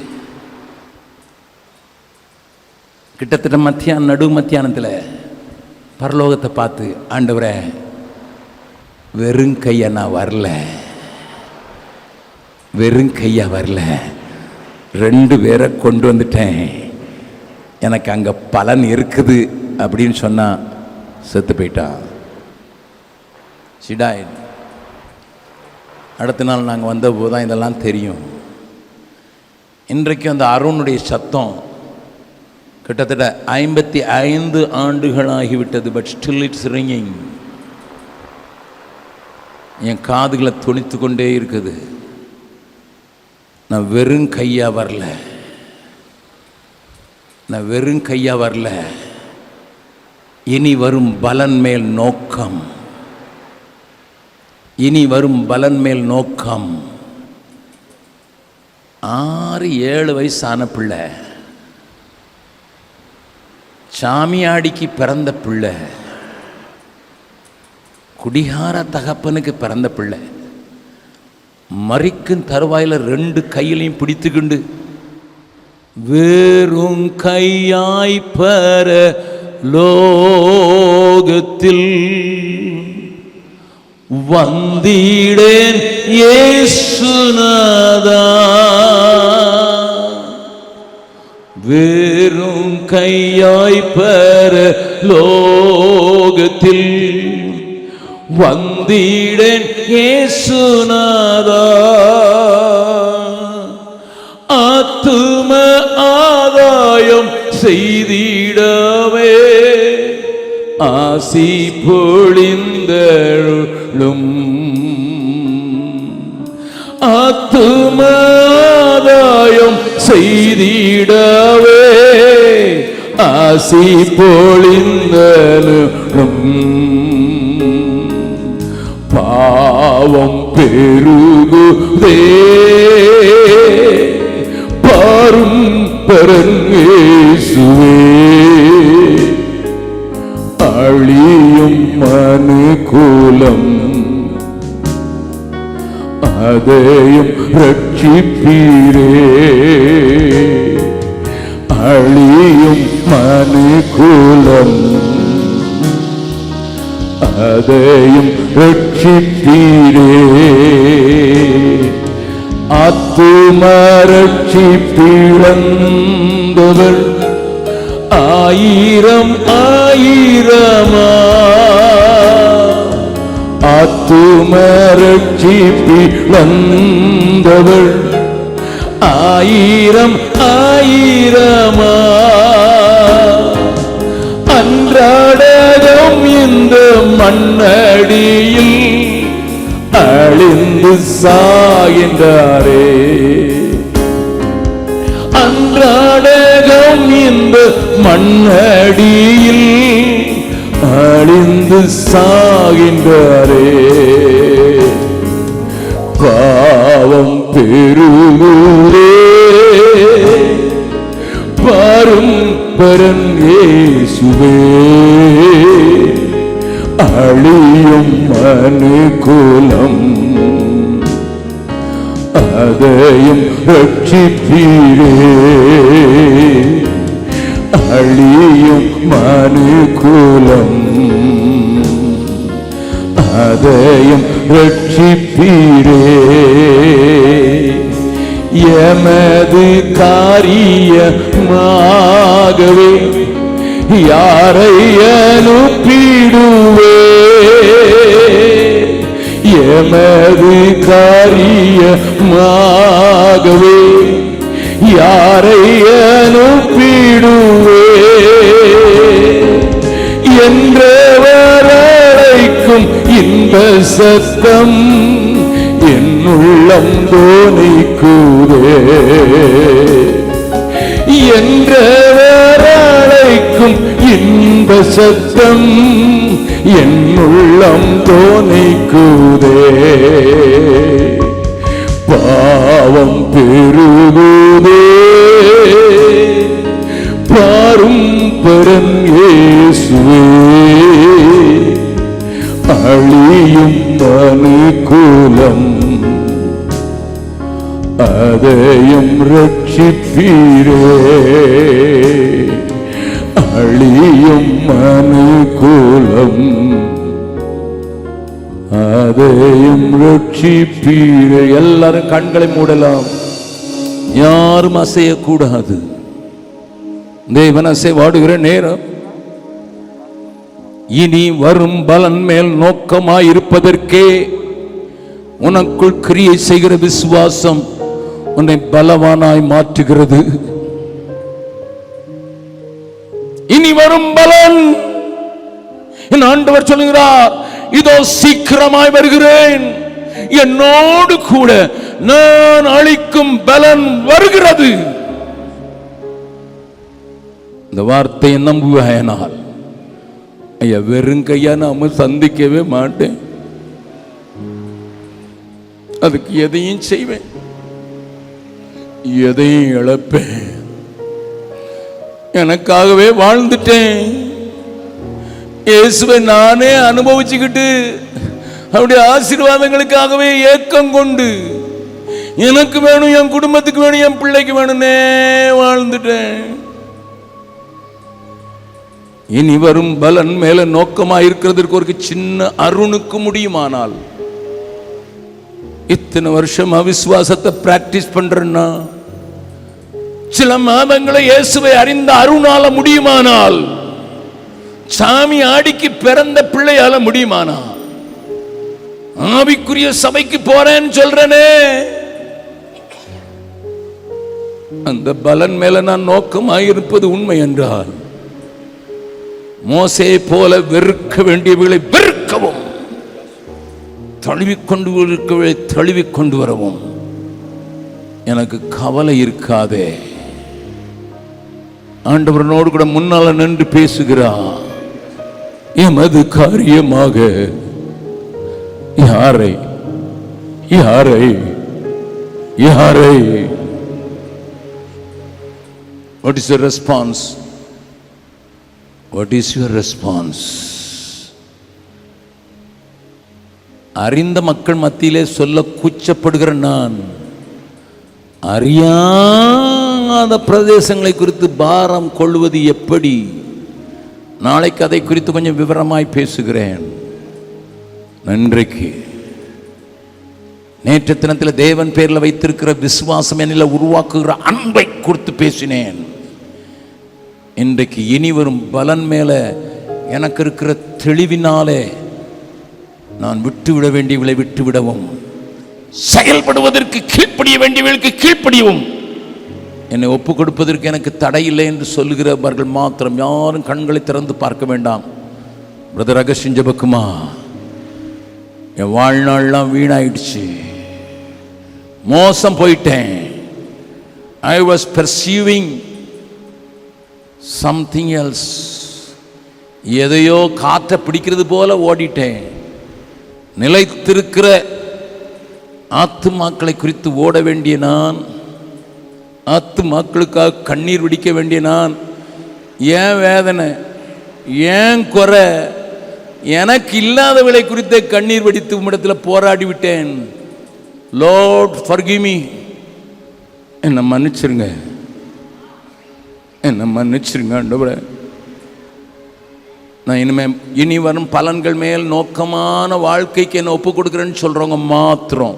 கிட்டத்தட்ட நடு மத்தியானத்தில் பரலோகத்தை பார்த்து, ஆண்டவரே வெறும் கையா நான் வரல, வெறும் கையா வரல, 2 பேரை கொண்டு வந்துட்டேன், எனக்கு அங்கே பலன் இருக்குது அப்படின்னு சொன்னா செத்து போயிட்டான். சிடாய். அடுத்த நாள் நாங்கள் வந்த போது தான் இதெல்லாம் தெரியும். இன்றைக்கு அந்த அருணுடைய சத்தம் கிட்டத்தட்ட 55 ஆண்டுகளாகிவிட்டது. But still it's ringing. என் காதுகளை துணித்து கொண்டே இருக்குது. நான் வெறும் கையா வரல, நான் வெறும் கையா வரல, இனி வரும் பலன் மேல் நோக்கம், இனி வரும் பலன் மேல் நோக்கம். 6-7 வயசான பிள்ளை, சாமியாடிக்கு பிறந்த பிள்ளை, குடிகார தகப்பனுக்கு பிறந்த பிள்ளை, மரிக்கும் தருவாயில் 2 கையிலையும் பிடித்துக்கொண்டு வெறும் கையாய் பர லோகத்தில் வந்திடேன் இயேசுநாதா, வெறும் கையாய் பர லோகத்தில் வந்திடேன் இயேசுநாதா, ஆத்தும ஆதாயம் செய்திடவே ஆசி பொழிந்தருளும். ஆத்தும ஆதாயம் செய்திடவே ஆசி பொழிந்தருளும். பாவம் பெருகுதே பாரும் பரமேசுவே, அழியும் மனுகுலம் அதையும் ரட்சிப்பீரே. அழியும் மனுகுலம் அதையும் ரட்சிப்பீரே. ஆத்தும ரட்சிப்பிழந்தவர் ஆயிரம் ஆயிரமா, ஆத்தும ரட்சிப்பிழந்தவர் ஆயிரம் ஆயிரமா. அன்றாடம் இந்த மண்ணடியில் அழிந்து சாகின்றாரே. அன்றாடம் இந்த மண்ணடியில் அழிந்து சாகின்றாரே. பாவம் பெருகுதே பாரும் பரன் இயேசுவே, அழியும் மனுகுலம் அதையும் ரட்சிப்பீரே. அழியும் மனுகுலம் அதையும் ரட்சிப்பீரே. எமது காரியமாகவே யாரை அனுப்பிடுவே, எமது காரியமாகவே யாரை அனுப்பிடுவே. என்றவரைக்கும் இன்ப சத்தம் என் உள்ளம் தோனிக்குதே. என்றவரைக்கும் இன்ப சத்தம் என் உள்ளம் தோனிக்குதே. பாவம் பெருகுதே பாரும் பரன் இயேசுவே, அழியும் மனுகுலம் அதையும் ரட்சிப்பீரே. அழியும் மனுகுலம் அதையும் ரட்சிப்பீரே. எல்லாரும் கண்களை மூடலாம், யாரும் அசையக்கூடாது. தேவன் அசைவாடுகிற நேரம். இனி வரும் பலன் மேல் நோக்கமாயிருப்பதற்கே உனக்குள் கிரியை செய்கிற விசுவாசம் உன்னை பலவானாய் மாற்றுகிறது. இனி வரும் பலன், என் ஆண்டவர் சொல்லுகிறார், இதோ சீக்கிரமாய் வருகிறேன், என்னோடு கூட நான் அளிக்கும் பலன் வருகிறது. இந்த வார்த்தையை நம்புவாயனால் ஐயா வெறுங்கையா நாம சந்திக்கவே மாட்டேன். அதுக்கு எதையும் செய்வேன், எதையும் இழப்பேன். எனக்காகவே வாழ்ந்துட்டேன். இயேசுவை நானே அனுபவிச்சுக்கிட்டு அவருடைய ஆசீர்வாதங்களுக்காகவே ஏக்கம் கொண்டு எனக்கு வேணும், என் குடும்பத்துக்கு வேணும், என் பிள்ளைக்கு வேணும்னே வாழ்ந்துட்டேன். இனி வரும் பலன் மேல நோக்கமா இருக்கிறதுக்கு ஒரு சின்ன அருணுக்கு முடியுமானால், இத்தனை வருஷம் அவிசுவாசத்தை பிராக்டிஸ் பண்றேன்னா சில மாதங்களை இயேசுவை அறிந்த அருணால முடியுமானால், சாமி ஆடிக்கு பிறந்த பிள்ளையால முடியுமானா, ஆவிக்குரிய சபைக்கு போறேன்னு சொல்றேனே, அந்த பலன் மேல நான் நோக்கமாயிருப்பது உண்மை என்றால், மோசே போல வெறுக்க வேண்டியவர்களை வெறுக்கவும், தழுவிக்கொண்டு இருக்கவே தழுவிக்கொண்டு வரவும் எனக்கு கவலை இருக்காதே. ஆண்டவரனோடு கூட முன்னால நின்று பேசுகிறார். எமது காரியமாக யாரை யாரை யாரை What is your response? What is your response? அறிந்த மக்கள் மத்தியிலே சொல்ல கூச்சப்படுகிற நான், அறியாத பிரதேசங்களை குறித்து பாரம் கொள்வது எப்படி? நாளைக்கு அதை குறித்து கொஞ்சம் விவரமாய் பேசுகிறேன். இன்றைக்கு நேற்று தினத்தில் தேவன் பேரில் வைத்திருக்கிற விசுவாசம் என்னில் உருவாக்குகிற அன்பை குறித்து பேசினேன். இன்றைக்கு இனி வரும் பலன் மேல எனக்கு இருக்கிற தெளிவினாலே நான் விட்டுவிட வேண்டியவளை விட்டுவிடவும், செயல்படுவதற்கு கீழ்ப்படிய வேண்டியவர்களுக்கு கீழ்ப்படியவும், என்னை ஒப்புக் கொடுப்பதற்கு எனக்கு தடை இல்லை என்று சொல்லுகிறவர்கள் மாத்திரம் யாரும் கண்களை திறந்து பார்க்க வேண்டாம். பிரதர் அகஸ்டின் ஜெபக்குமார், என் வாழ்நாள்லாம் வீணாயிடுச்சு, மோசம் போயிட்டேன். I was pursuing something else. எதையோ காற்றை பிடிக்கிறது போல ஓடிட்டேன். நிலைத்திருக்கிற ஆத்துமாக்களை குறித்து ஓட வேண்டிய நான், ஆத்துமாக்களுக்காக கண்ணீர் விடிக்க வேண்டிய நான், ஏன் வேதனை, ஏன் குறை, எனக்கு இல்லாதவளை குறித்த கண்ணீர் வடித்து உம்மிடத்தில் போராடி விட்டேன். லார்ட் forgive me, என்னை மன்னிச்சிருங்க, என்னை மன்னிச்சிருங்க ஆண்டவரே. நான் இனி வரும் பலன்கள் மேல் நோக்கமான வாழ்க்கைக்கு என்னை ஒப்பு கொடுக்குறேன்னு சொல்றவங்க மாத்திரம்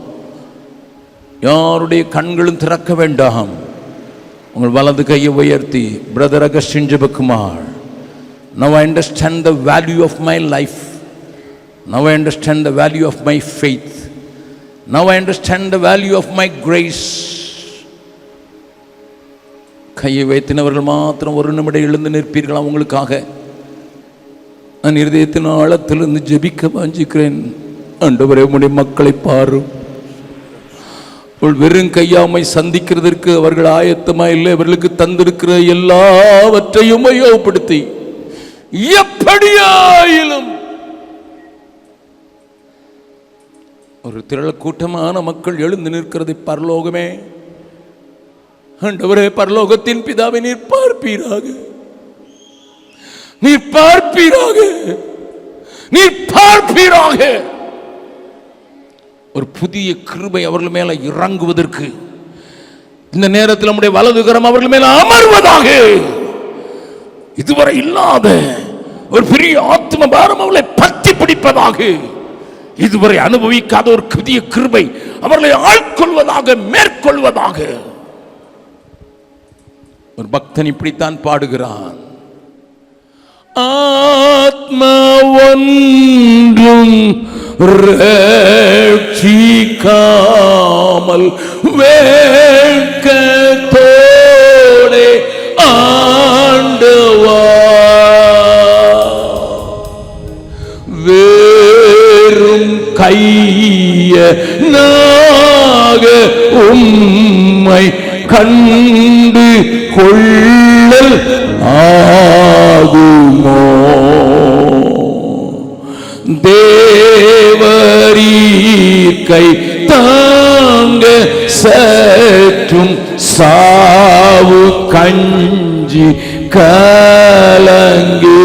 யாருடைய கண்களும் திறக்க வேண்டாம். உங்கள் வலது கையை உயர்த்தி, brother Augustine Jebakumar, now I understand the value of my life, now I understand the value of my faith, now I understand the value of my grace. கையை வைத்தினவர்கள் மாத்திரம் ஒரு நிமிடம் எழுந்து நிற்பீர்களா? உங்களுக்காக நான் இருதயத்தின் ஆழத்திலிருந்து ஜெபிக்க வாஞ்சிக்கிறேன். ஆண்டவரே, உம்முடைய மக்களை பாரும். வெறும் கையாமை சந்திக்கிறதற்கு அவர்கள் ஆயத்தமா இல்லை. அவர்களுக்கு தந்திருக்கிற எல்லாவற்றையும் உபயோகப்படுத்தி எப்படியாயிலும் ஒரு திரள் கூட்டமான மக்கள் எழுந்து நிற்கிறதை பரலோகமே, ஆண்டவரே, பரலோகத்தின் பிதாவை நீர் பார்ப்பீராக, நீர் பார்ப்பீராக, நீர் பார்ப்பீராக. ஒரு புதிய கிருபை அவர்கள் மேல இறங்குவதற்கு இந்த நேரத்தில் நம்முடைய வலதுகரம் அவர்கள் மேல அமர்வதாக. இதுவரை இல்லாத ஒரு பெரிய ஆத்ம பாரம் அவர்களை பற்றி பிடிப்பதாக, இதுவரை அனுபவிக்காத ஒரு புதிய கிருபை அவர்களை ஆட்கொள்வதாக, மேற்கொள்வதாக. ஒரு பக்தன் இப்படித்தான் பாடுகிறான். ஆத்மா ஒன்றும் ரட்சிக்காமல் வேட்கத்தோடே ஆண்டவா, வேறும் கையனாக உம்மை கண்டு கொள்ளல் ஆகுமோ? தேவரீர்க்கை தாங்க சற்றும் சாவு கஞ்சி கலங்கே.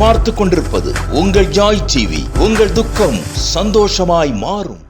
பார்த்து கொண்டிருப்பது உங்கள் ஜாய் டிவி. உங்கள் துக்கம் சந்தோஷமாய் மாறும்.